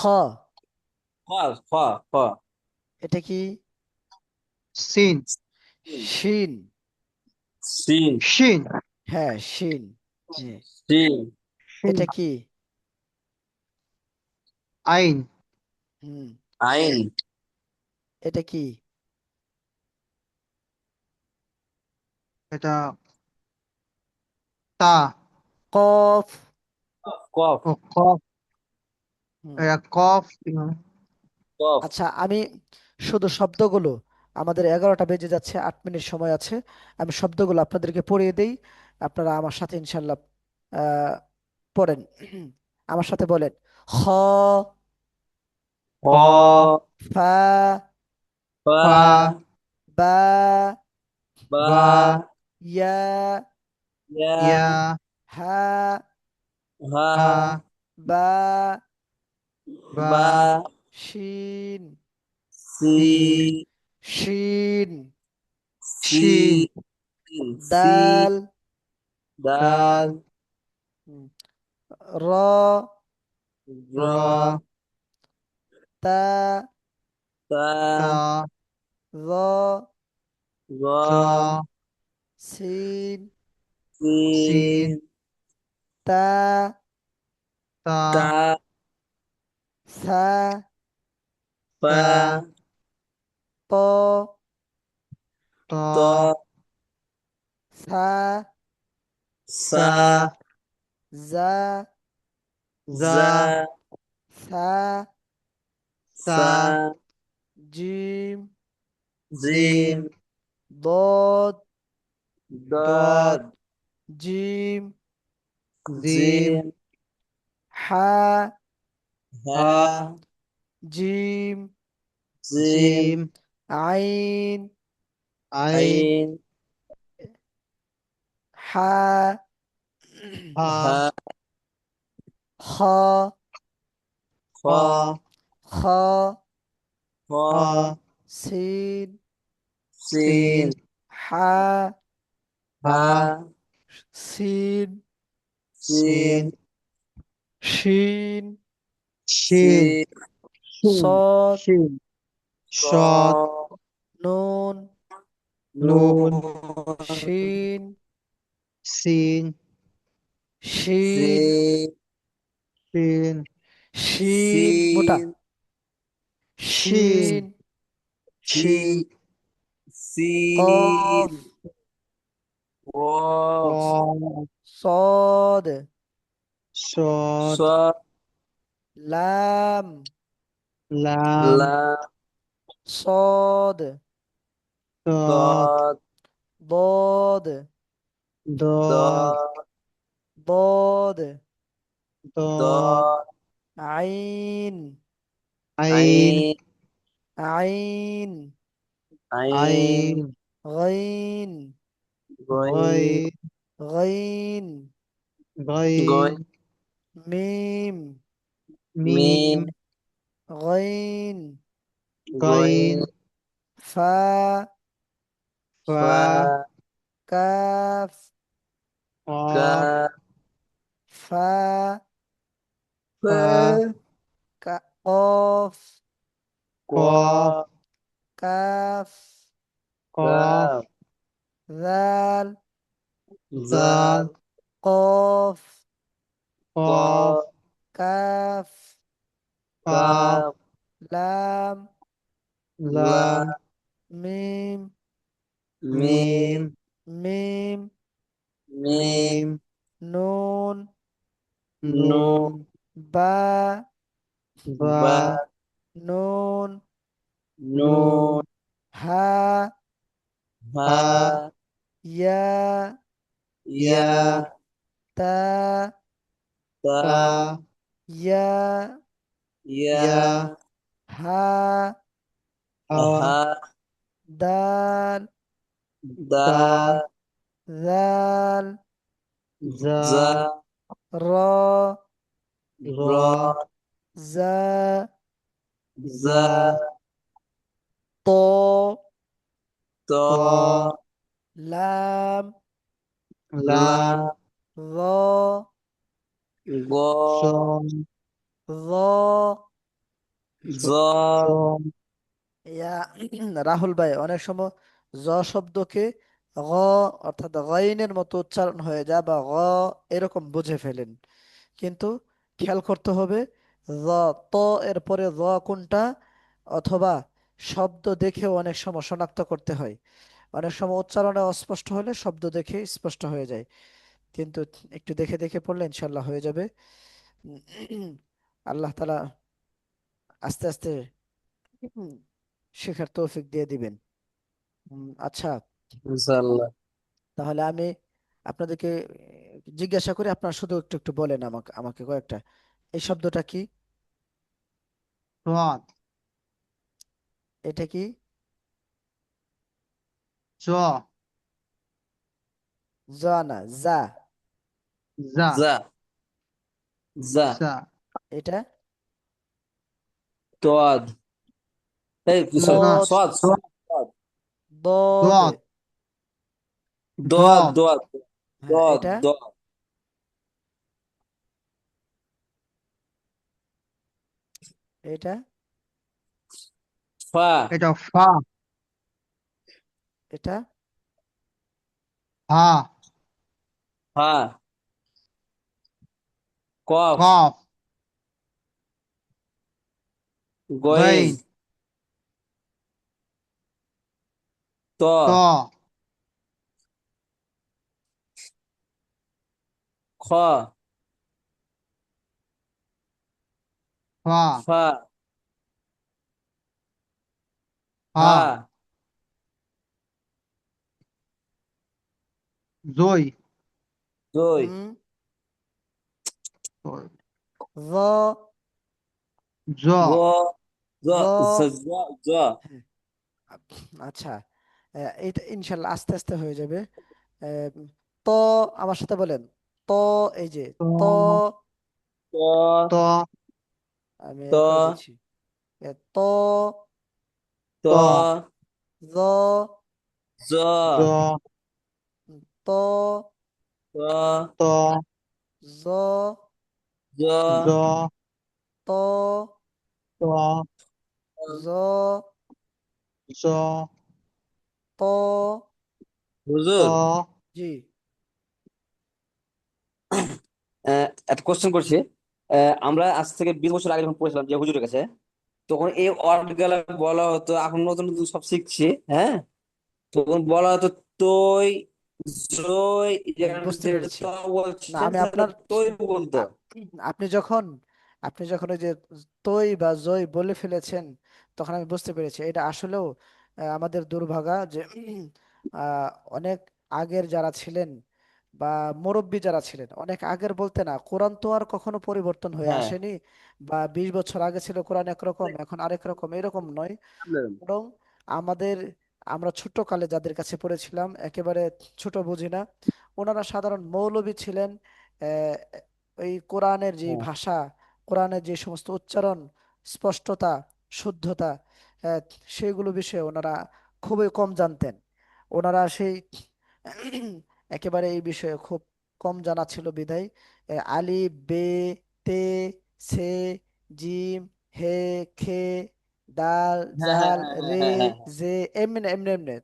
Speaker 4: খ, খ, খ,
Speaker 1: এটা কি।
Speaker 2: সিন।
Speaker 4: সিন,
Speaker 1: শিন।
Speaker 4: সিন,
Speaker 2: শিন।
Speaker 1: হ্যাঁ, শিন। হ্যাঁ,
Speaker 4: সিন,
Speaker 2: শিন।
Speaker 1: এটা কি।
Speaker 2: আইন।
Speaker 1: হুম,
Speaker 4: আইন,
Speaker 1: এটা কি।
Speaker 2: এটা তা।
Speaker 1: কফ।
Speaker 4: কফ,
Speaker 2: ও কফ।
Speaker 1: হুম,
Speaker 2: এটা কফ।
Speaker 4: কফ,
Speaker 1: আচ্ছা, আমি শুধু শব্দগুলো, আমাদের 11টা বেজে যাচ্ছে, 8 মিনিট সময় আছে, আমি শব্দগুলো আপনাদেরকে পড়িয়ে দেই, আপনারা আমার সাথে ইনশাল্লাহ আহ পড়েন। আমার সাথে বলেন। খ,
Speaker 4: খ,
Speaker 2: খ,
Speaker 1: ফা,
Speaker 4: ফা,
Speaker 2: ফা,
Speaker 1: বা,
Speaker 4: বা,
Speaker 2: বা,
Speaker 1: ইয়া,
Speaker 4: ইয়া,
Speaker 2: ইয়া,
Speaker 1: হা,
Speaker 4: হা,
Speaker 2: হা,
Speaker 1: বা,
Speaker 2: বা,
Speaker 4: বা,
Speaker 1: শিন,
Speaker 4: সি,
Speaker 2: সি,
Speaker 1: শিন,
Speaker 4: সি,
Speaker 2: শিন,
Speaker 4: সি,
Speaker 1: দাল,
Speaker 4: দাল,
Speaker 2: দাল,
Speaker 1: হুম, র,
Speaker 4: র,
Speaker 2: র,
Speaker 1: তা,
Speaker 2: তা,
Speaker 4: তা,
Speaker 1: র,
Speaker 4: র,
Speaker 2: র,
Speaker 1: সিন,
Speaker 2: সিন,
Speaker 4: সিন,
Speaker 1: তা,
Speaker 2: তা,
Speaker 4: তা,
Speaker 1: সা,
Speaker 4: পা,
Speaker 2: তা,
Speaker 1: ত,
Speaker 2: ত,
Speaker 4: ত,
Speaker 1: সা,
Speaker 4: সা,
Speaker 2: সা,
Speaker 1: জা,
Speaker 2: জা,
Speaker 4: জা,
Speaker 1: সা,
Speaker 2: সা,
Speaker 4: সা,
Speaker 1: জিম,
Speaker 2: জিম,
Speaker 4: জিম,
Speaker 1: দদ,
Speaker 2: দদ,
Speaker 4: দদ,
Speaker 1: জিম,
Speaker 2: জিম,
Speaker 4: জিম,
Speaker 1: হা,
Speaker 4: হা,
Speaker 2: হা,
Speaker 1: জিম,
Speaker 4: জিম,
Speaker 2: জিম,
Speaker 1: আইন,
Speaker 2: আইন,
Speaker 4: আইন,
Speaker 1: হা,
Speaker 2: হা,
Speaker 4: হা,
Speaker 1: খ,
Speaker 4: খ,
Speaker 2: খ,
Speaker 1: খ,
Speaker 4: খ,
Speaker 2: খ,
Speaker 1: সিন,
Speaker 4: সিন,
Speaker 2: সিন,
Speaker 1: হা,
Speaker 2: হা,
Speaker 4: হা,
Speaker 1: সিন,
Speaker 4: সিন,
Speaker 2: সিন,
Speaker 1: শিন,
Speaker 2: শিন,
Speaker 4: সিন,
Speaker 2: শিন,
Speaker 1: সদ,
Speaker 2: শিন, সৎ,
Speaker 4: স,
Speaker 1: নুন,
Speaker 2: নুন,
Speaker 4: নুন,
Speaker 1: শিন,
Speaker 2: সিন,
Speaker 1: শিন,
Speaker 4: সিন,
Speaker 2: সিন,
Speaker 1: শিন মোটা,
Speaker 4: সিন,
Speaker 2: শিন,
Speaker 1: শিন,
Speaker 4: সি, সিন,
Speaker 1: কফ,
Speaker 4: কফ,
Speaker 2: কফ,
Speaker 1: সদ,
Speaker 2: সৎ,
Speaker 4: স,
Speaker 1: লাম,
Speaker 2: লাম,
Speaker 4: লাম,
Speaker 1: সদ,
Speaker 2: তৎ,
Speaker 4: দদ,
Speaker 1: দদ,
Speaker 2: দৎ,
Speaker 4: দদ,
Speaker 1: দদ,
Speaker 2: দৎ,
Speaker 4: দদ,
Speaker 1: আইন,
Speaker 2: আইন,
Speaker 4: আইন,
Speaker 1: আইন,
Speaker 4: আইন,
Speaker 2: আইন,
Speaker 1: গাইন,
Speaker 4: গইন,
Speaker 2: গইন,
Speaker 1: গাইন,
Speaker 2: গইন,
Speaker 4: গইন,
Speaker 1: মিম,
Speaker 2: মিম,
Speaker 4: মিম,
Speaker 1: গাইন,
Speaker 2: গাইন,
Speaker 4: গইন,
Speaker 1: ফা,
Speaker 2: ফা,
Speaker 4: ফা,
Speaker 1: কাফ,
Speaker 2: কফ,
Speaker 4: কাফ,
Speaker 1: ফা,
Speaker 2: ফা,
Speaker 1: কফ,
Speaker 2: কফ,
Speaker 4: কফ,
Speaker 1: কাফ,
Speaker 2: কফ,
Speaker 4: কাফ,
Speaker 1: দাল,
Speaker 2: দাল,
Speaker 4: জাল,
Speaker 1: কফ,
Speaker 2: কফ,
Speaker 4: কফ,
Speaker 1: কাফ,
Speaker 2: কাফ,
Speaker 4: কাফ,
Speaker 1: লাম,
Speaker 2: লাম,
Speaker 4: লাম,
Speaker 1: মিম,
Speaker 4: মিম,
Speaker 2: মিম,
Speaker 1: মিম,
Speaker 4: মিম,
Speaker 2: মিম,
Speaker 1: নুন,
Speaker 2: নুন,
Speaker 4: নুন,
Speaker 1: বা,
Speaker 2: বা,
Speaker 4: বা,
Speaker 1: নুন,
Speaker 2: নুন,
Speaker 4: নুন,
Speaker 1: হা,
Speaker 4: হা,
Speaker 2: হা,
Speaker 1: ইয়া,
Speaker 4: ইয়া,
Speaker 2: ইয়া,
Speaker 1: তা,
Speaker 4: তা,
Speaker 2: তা,
Speaker 1: ইয়া,
Speaker 4: ইয়া,
Speaker 2: ইয়া,
Speaker 1: হা,
Speaker 2: হা,
Speaker 4: হা,
Speaker 1: দাল,
Speaker 2: দাল,
Speaker 4: দাল,
Speaker 1: দাল,
Speaker 2: জাল,
Speaker 4: জাল,
Speaker 1: র,
Speaker 2: র,
Speaker 4: র,
Speaker 1: জা,
Speaker 2: জা,
Speaker 4: জা,
Speaker 1: ত,
Speaker 4: ত,
Speaker 2: ত,
Speaker 1: লাম,
Speaker 2: লাম,
Speaker 4: লাম,
Speaker 1: র,
Speaker 4: গ,
Speaker 2: জম,
Speaker 1: র,
Speaker 4: জ,
Speaker 2: জম,
Speaker 1: ইয়া রাহুল ভাই অনেক সময় জ শব্দকে গ অর্থাৎ গাইনের মতো উচ্চারণ হয়ে যায় বা গ এরকম বুঝে ফেলেন, কিন্তু খেয়াল করতে হবে জ, ত এর পরে জ কোনটা, অথবা শব্দ দেখেও অনেক সময় শনাক্ত করতে হয়। অনেক সময় উচ্চারণে অস্পষ্ট হলে শব্দ দেখে স্পষ্ট হয়ে যায়, কিন্তু একটু দেখে দেখে পড়লে ইনশাল্লাহ হয়ে যাবে। উম, আল্লাহ তাআলা আস্তে আস্তে উম, শেখার তৌফিক দিয়ে দিবেন। আচ্ছা,
Speaker 4: ইনশাআল্লাহ।
Speaker 1: তাহলে আমি আপনাদেরকে জিজ্ঞাসা করি, আপনারা শুধু একটু একটু বলেন আমাকে আমাকে কয়েকটা। এই শব্দটা কি?
Speaker 2: রদ,
Speaker 1: এটা কি?
Speaker 2: জ,
Speaker 1: জ না, যা।
Speaker 2: জা,
Speaker 4: যা, যা,
Speaker 2: জা,
Speaker 1: এটা
Speaker 4: তোয়াদ, এই কি সরি,
Speaker 2: না,
Speaker 1: দদ,
Speaker 4: সদ, সদ, সদ,
Speaker 1: দদ।
Speaker 2: দদ,
Speaker 4: দোয়াদ,
Speaker 2: দদ,
Speaker 4: দোয়াদ,
Speaker 1: হ্যাঁ,
Speaker 4: দোয়াদ,
Speaker 1: এটা
Speaker 4: দোয়াদ,
Speaker 1: এটা
Speaker 4: ফা,
Speaker 2: এটা ফা,
Speaker 1: এটা
Speaker 2: হা,
Speaker 4: ফা, কফ,
Speaker 2: কফ,
Speaker 4: গইন,
Speaker 2: গাইন,
Speaker 4: ত,
Speaker 2: ত,
Speaker 4: খ,
Speaker 2: ফা,
Speaker 4: ফা,
Speaker 2: হা,
Speaker 4: হা,
Speaker 2: জই,
Speaker 4: দই,
Speaker 1: হুম, জ,
Speaker 2: জ,
Speaker 4: জ, জ,
Speaker 1: জ।
Speaker 4: জ, জ, জ,
Speaker 1: হ্যাঁ, আচ্ছা, এটা ইনশাল্লাহ আস্তে আস্তে হয়ে যাবে। আহ, ত, আমার সাথে বলেন, ত, এই যে ত,
Speaker 2: ত,
Speaker 4: ত,
Speaker 2: ত,
Speaker 1: আমি
Speaker 4: ত,
Speaker 1: করে দিচ্ছি। ত,
Speaker 4: ত,
Speaker 2: ত,
Speaker 1: জ,
Speaker 4: জ,
Speaker 2: জ,
Speaker 1: ত,
Speaker 4: ত,
Speaker 2: ত,
Speaker 1: জ,
Speaker 4: জ,
Speaker 2: জ,
Speaker 1: ত,
Speaker 2: ত,
Speaker 1: জ,
Speaker 2: জ,
Speaker 1: ত,
Speaker 2: ত,
Speaker 4: হুজুর,
Speaker 1: জি।
Speaker 4: একটা কোশ্চেন করছি। আমরা আজ থেকে 20 বছর আগে যখন পড়েছিলাম যে হুজুরের কাছে, তখন এই ওয়ার্ড গুলা বলা হতো, এখন নতুন নতুন সব শিখছি। হ্যাঁ, তখন বলা হতো তৈ, জই,
Speaker 1: আমি বুঝতে
Speaker 4: যেটা
Speaker 1: পেরেছি।
Speaker 4: ত
Speaker 1: না,
Speaker 4: বলছেন
Speaker 1: আমি
Speaker 4: সেটা
Speaker 1: আপনার
Speaker 4: তৈ বলতো।
Speaker 1: আ- আপনি যখন আপনি যখন ওই যে তৈ বা জয় বলে ফেলেছেন, তখন আমি বুঝতে পেরেছি এটা আসলেও আমাদের দুর্ভাগা যে আহ, অনেক আগের যারা ছিলেন বা মুরব্বী যারা ছিলেন, অনেক আগের বলতে না, কোরআন তো আর কখনো পরিবর্তন হয়ে
Speaker 4: হ্যাঁ,
Speaker 1: আসেনি। বা 20 বছর আগে ছিল কোরআন একরকম, এখন আরেক রকম, এরকম নয়। বরং আমাদের আমরা ছোট কালে যাদের কাছে পড়েছিলাম একেবারে ছোট বুঝি না, ওনারা সাধারণ মৌলবী ছিলেন। আহ, ওই কোরআনের যে
Speaker 4: হ্যাঁ,
Speaker 1: ভাষা, কোরআনের যে সমস্ত উচ্চারণ, স্পষ্টতা, শুদ্ধতা, আহ, সেগুলো বিষয়ে ওনারা খুবই কম জানতেন। ওনারা সেই একেবারে এই বিষয়ে খুব কম জানা ছিল বিধায় আলিফ, বে, তে, সে, জিম, হে, খে, দাল,
Speaker 4: হ্যাঁ, হ্যাঁ,
Speaker 1: জাল,
Speaker 4: হ্যাঁ,
Speaker 1: রে,
Speaker 4: হ্যাঁ, হ্যাঁ, হ্যাঁ,
Speaker 1: জে, এমনি এমনি এমনি,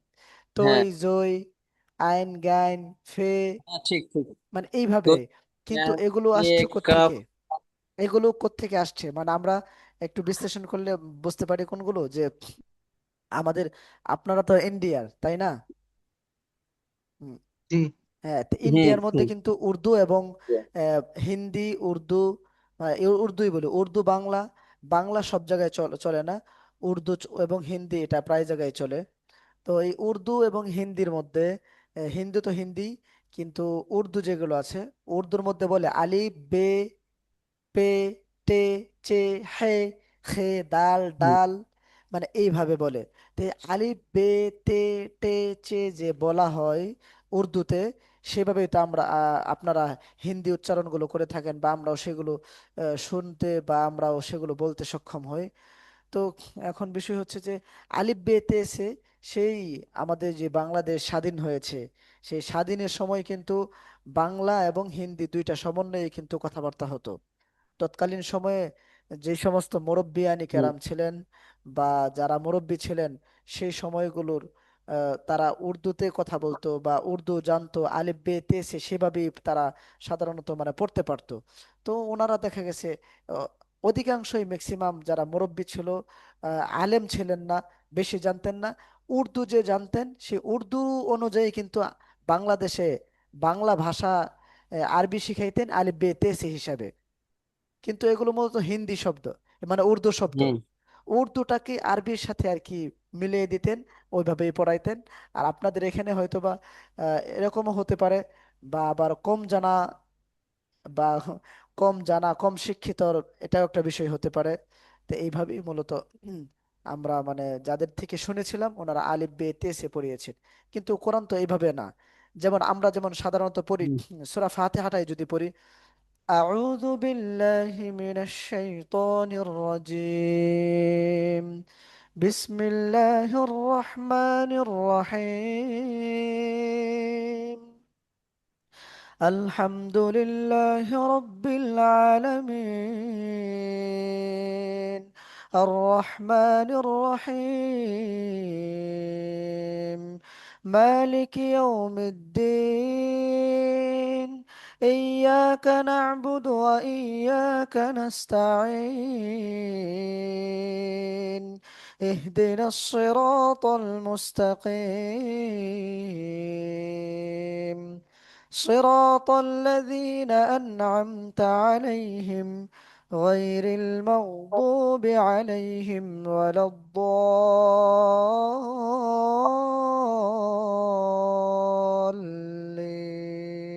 Speaker 1: তৈ,
Speaker 4: হ্যাঁ,
Speaker 1: জই, আইন, গাইন, ফে,
Speaker 4: হ্যাঁ, ঠিক ঠিক।
Speaker 1: মানে
Speaker 4: তো
Speaker 1: এইভাবে। কিন্তু এগুলো আসছে
Speaker 4: এক কাপ।
Speaker 1: কোত্থেকে? এগুলো কোত্থেকে আসছে মানে আমরা একটু বিশ্লেষণ করলে বুঝতে পারি কোনগুলো যে আমাদের, আপনারা তো ইন্ডিয়ার, তাই না? হুম,
Speaker 2: জি।
Speaker 1: হ্যাঁ, তো
Speaker 4: হুম
Speaker 1: ইন্ডিয়ার মধ্যে
Speaker 4: হুম
Speaker 1: কিন্তু উর্দু এবং হিন্দি, উর্দু, উর্দুই বলি, উর্দু, বাংলা, বাংলা সব জায়গায় চলে না, উর্দু এবং হিন্দি এটা প্রায় জায়গায় চলে। তো এই উর্দু এবং হিন্দির মধ্যে হিন্দি তো হিন্দি, কিন্তু উর্দু যেগুলো আছে, উর্দুর মধ্যে বলে আলিফ, বে, পে, টে, চে, হে, খে, দাল,
Speaker 4: হুম
Speaker 1: ডাল, মানে এইভাবে বলে। তো এই আলিফ, বে, তে, টে, চে যে বলা হয় উর্দুতে, সেভাবেই তো আমরা আপনারা হিন্দি উচ্চারণগুলো করে থাকেন, বা আমরাও সেগুলো শুনতে বা আমরাও সেগুলো বলতে সক্ষম হই। তো এখন বিষয় হচ্ছে যে আলিফ বে তে সে, সেই আমাদের যে বাংলাদেশ স্বাধীন হয়েছে, সেই স্বাধীনের সময় কিন্তু বাংলা এবং হিন্দি দুইটা সমন্বয়ে কিন্তু কথাবার্তা হতো। তৎকালীন সময়ে যে সমস্ত মুরব্বিয়ানি
Speaker 4: হুম
Speaker 1: কেরাম ছিলেন বা যারা মুরব্বী ছিলেন, সেই সময়গুলোর তারা উর্দুতে কথা বলতো বা উর্দু জানতো, আলিফ বে তে সে সেভাবেই তারা সাধারণত মানে পড়তে পারতো। তো ওনারা দেখা গেছে আহ, অধিকাংশই ম্যাক্সিমাম যারা মুরব্বী ছিল আলেম ছিলেন না, বেশি জানতেন না। উর্দু যে জানতেন সেই উর্দু অনুযায়ী কিন্তু বাংলাদেশে বাংলা ভাষা আরবি শিখাইতেন আলিফ বে তে সে হিসাবে। কিন্তু এগুলো মূলত হিন্দি শব্দ, মানে উর্দু শব্দ।
Speaker 4: হুম
Speaker 1: উর্দুটাকে আরবির সাথে আর কি মিলিয়ে দিতেন, ওইভাবেই পড়াইতেন। আর আপনাদের এখানে হয়তোবা এরকমও হতে পারে, বা আবার কম জানা, বা কম শিক্ষিত, এটাও একটা বিষয় হতে পারে। তো এইভাবেই মূলত উম, আমরা মানে যাদের থেকে শুনেছিলাম ওনারা আলিফ বে তে সে পড়িয়েছেন। কিন্তু কোরআন তো এইভাবে না। যেমন আমরা যেমন সাধারণত পড়ি,
Speaker 4: হুম।
Speaker 1: সূরা ফাতিহাটাই যদি পড়ি, أعوذ بالله من الشيطان الرجيم، بسم الله الرحمن الرحيم، الحمد لله رب العالمين، الرحمن الرحيم، مالك يوم الدين، إياك نعبد وإياك نستعين، اهدنا الصراط المستقيم، صراط الذين أنعمت عليهم غير المغضوب عليهم ولا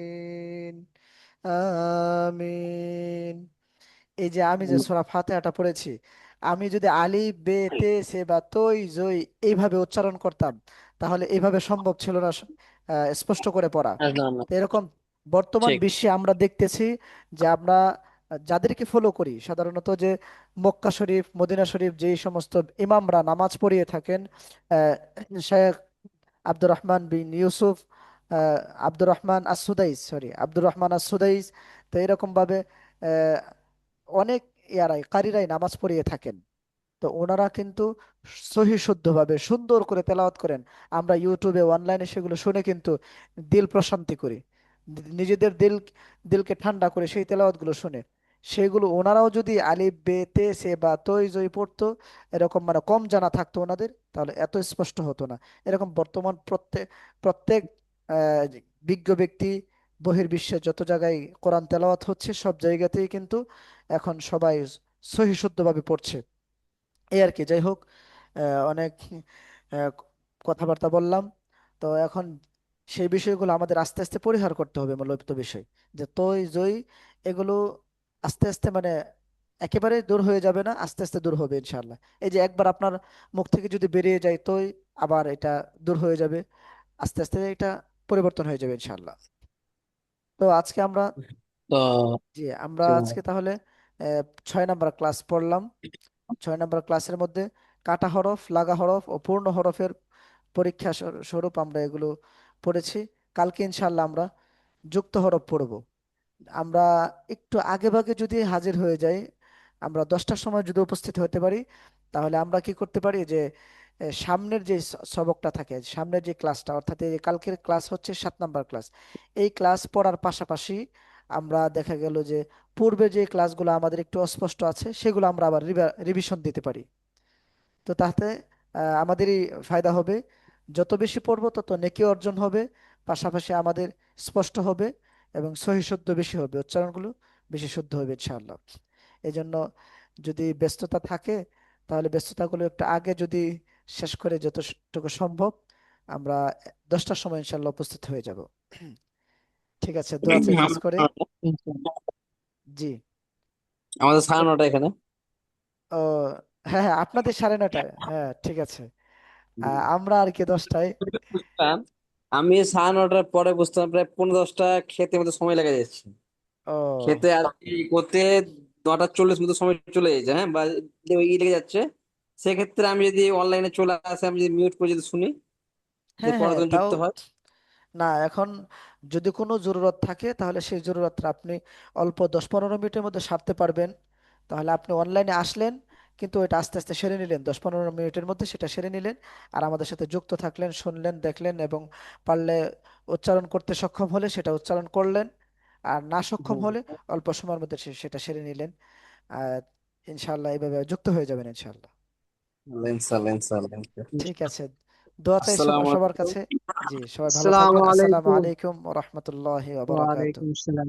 Speaker 1: الضالين آمين। এই যে আমি যে সূরা ফাতিহাটা পড়েছি, আমি যদি আলিফ বে তে সে বা তৈ জই এইভাবে উচ্চারণ করতাম, তাহলে এইভাবে সম্ভব ছিল না স্পষ্ট করে পড়া।
Speaker 4: আসলাম না।
Speaker 1: তো এরকম বর্তমান
Speaker 4: ঠিক।
Speaker 1: বিশ্বে আমরা দেখতেছি যে আমরা যাদেরকে ফলো করি সাধারণত, যে মক্কা শরীফ, মদিনা শরীফ, যেই সমস্ত ইমামরা নামাজ পড়িয়ে থাকেন, আহ, Sheikh Abdur Rahman bin Yusuf, আহ, Abdur Rahman As Sudais, sorry Abdur Rahman As Sudais, তো এরকম ভাবে আহ, অনেক কারীরাই নামাজ পড়িয়ে থাকেন। তো ওনারা কিন্তু সহি শুদ্ধভাবে সুন্দর করে তেলাওয়াত করেন। আমরা ইউটিউবে অনলাইনে সেগুলো শুনে কিন্তু দিল প্রশান্তি করি, নিজেদের দিলকে ঠান্ডা করে সেই তেলাওয়াত গুলো শুনে। সেগুলো ওনারাও যদি আলিফ বে তে সে বা তৈ জই পড়তো, এরকম মানে কম জানা থাকতো ওনাদের, তাহলে এত স্পষ্ট হতো না। এরকম বর্তমান প্রত্যেক প্রত্যেক বিজ্ঞ ব্যক্তি বহির্বিশ্বে যত জায়গায় কোরআন তেলাওয়াত হচ্ছে সব জায়গাতেই কিন্তু এখন সবাই সহি শুদ্ধভাবে পড়ছে। এই আর কি, যাই হোক, অনেক আহ, কথাবার্তা বললাম। তো এখন সেই বিষয়গুলো আমাদের আস্তে আস্তে পরিহার করতে হবে, মূলত বিষয় যে তৈ জই, এগুলো আস্তে আস্তে মানে একেবারে দূর হয়ে যাবে না, আস্তে আস্তে দূর হবে ইনশাল্লাহ। এই যে একবার আপনার মুখ থেকে যদি বেরিয়ে যায় তোই, আবার এটা দূর হয়ে যাবে, আস্তে আস্তে এটা পরিবর্তন হয়ে যাবে ইনশাল্লাহ। তো আজকে আমরা,
Speaker 4: তো
Speaker 1: জি আমরা আজকে তাহলে 6 নাম্বার ক্লাস পড়লাম। 6 নাম্বার ক্লাসের মধ্যে কাটা হরফ, লাগা হরফ ও পূর্ণ হরফের পরীক্ষা স্বরূপ আমরা এগুলো পড়েছি। কালকে ইনশাল্লাহ আমরা যুক্ত হরফ পড়ব। আমরা একটু আগে ভাগে যদি হাজির হয়ে যাই, আমরা 10টার সময় যদি উপস্থিত হতে পারি, তাহলে আমরা কি করতে পারি যে সামনের যে সবকটা থাকে, সামনের যে ক্লাসটা, অর্থাৎ এই যে কালকের ক্লাস হচ্ছে 7 নাম্বার ক্লাস, এই ক্লাস পড়ার পাশাপাশি আমরা দেখা গেল যে পূর্বে যে ক্লাসগুলো আমাদের একটু অস্পষ্ট আছে সেগুলো আমরা আবার রিভিশন দিতে পারি। তো তাতে আমাদেরই ফায়দা হবে। যত বেশি পড়বো তত নেকি অর্জন হবে, পাশাপাশি আমাদের স্পষ্ট হবে এবং সহি শুদ্ধ বেশি হবে, উচ্চারণগুলো বেশি শুদ্ধ হবে ইনশাআল্লাহ। এই জন্য যদি ব্যস্ততা থাকে, তাহলে ব্যস্ততাগুলো একটু আগে যদি শেষ করে যতটুকু সম্ভব আমরা 10টার সময় ইনশাআল্লাহ উপস্থিত হয়ে যাব। ঠিক আছে, দোয়াতে শেষ করে।
Speaker 2: ইনশাআল্লাহ।
Speaker 1: জি।
Speaker 4: আমাদের 9:30 এখানে।
Speaker 1: ও হ্যাঁ হ্যাঁ, আপনাদের 9:30, হ্যাঁ ঠিক আছে। আমরা আর কি 10টায়।
Speaker 4: বুঝলাম। আমি 9:30 পরে বুঝতাম প্রায় 9:45 খেতে মতো সময় লেগে যাচ্ছে।
Speaker 1: ও
Speaker 4: খেতে আর কি করতে 9:40 মতো সময় চলে যাচ্ছে, হ্যাঁ, বা লেগে যাচ্ছে। সেক্ষেত্রে আমি যদি অনলাইনে চলে আসে, আমি যদি মিউট করে যদি শুনি, যে
Speaker 1: হ্যাঁ
Speaker 4: পরে
Speaker 1: হ্যাঁ,
Speaker 4: তখন
Speaker 1: তাও
Speaker 4: যুক্ত হয়।
Speaker 1: না, এখন যদি কোনো জরুরত থাকে তাহলে সেই জরুরতটা আপনি অল্প 10-15 মিনিটের মধ্যে সারতে পারবেন। তাহলে আপনি অনলাইনে আসলেন, কিন্তু এটা আস্তে আস্তে সেরে নিলেন, 10-15 মিনিটের মধ্যে সেটা সেরে নিলেন, আর আমাদের সাথে যুক্ত থাকলেন, শুনলেন, দেখলেন, এবং পারলে উচ্চারণ করতে সক্ষম হলে সেটা উচ্চারণ করলেন, আর না সক্ষম
Speaker 4: হুম।
Speaker 1: হলে অল্প সময়ের মধ্যে সেটা সেরে নিলেন। আর ইনশাআল্লাহ এইভাবে যুক্ত হয়ে যাবেন ইনশাআল্লাহ।
Speaker 4: ইনশাল্লাহ, ইনশাল্লাহ, ইনশাল্লাহ।
Speaker 1: ঠিক আছে, দোয়া চাই
Speaker 4: আসসালামু
Speaker 1: সবার
Speaker 4: আলাইকুম।
Speaker 1: কাছে। জি, সবাই ভালো
Speaker 2: আসসালামু
Speaker 1: থাকবেন। আসসালামু
Speaker 2: আলাইকুম।
Speaker 1: আলাইকুম ওয়া রাহমাতুল্লাহি ওয়া বারাকাতুহু।
Speaker 2: ওয়ালাইকুম আসসালাম।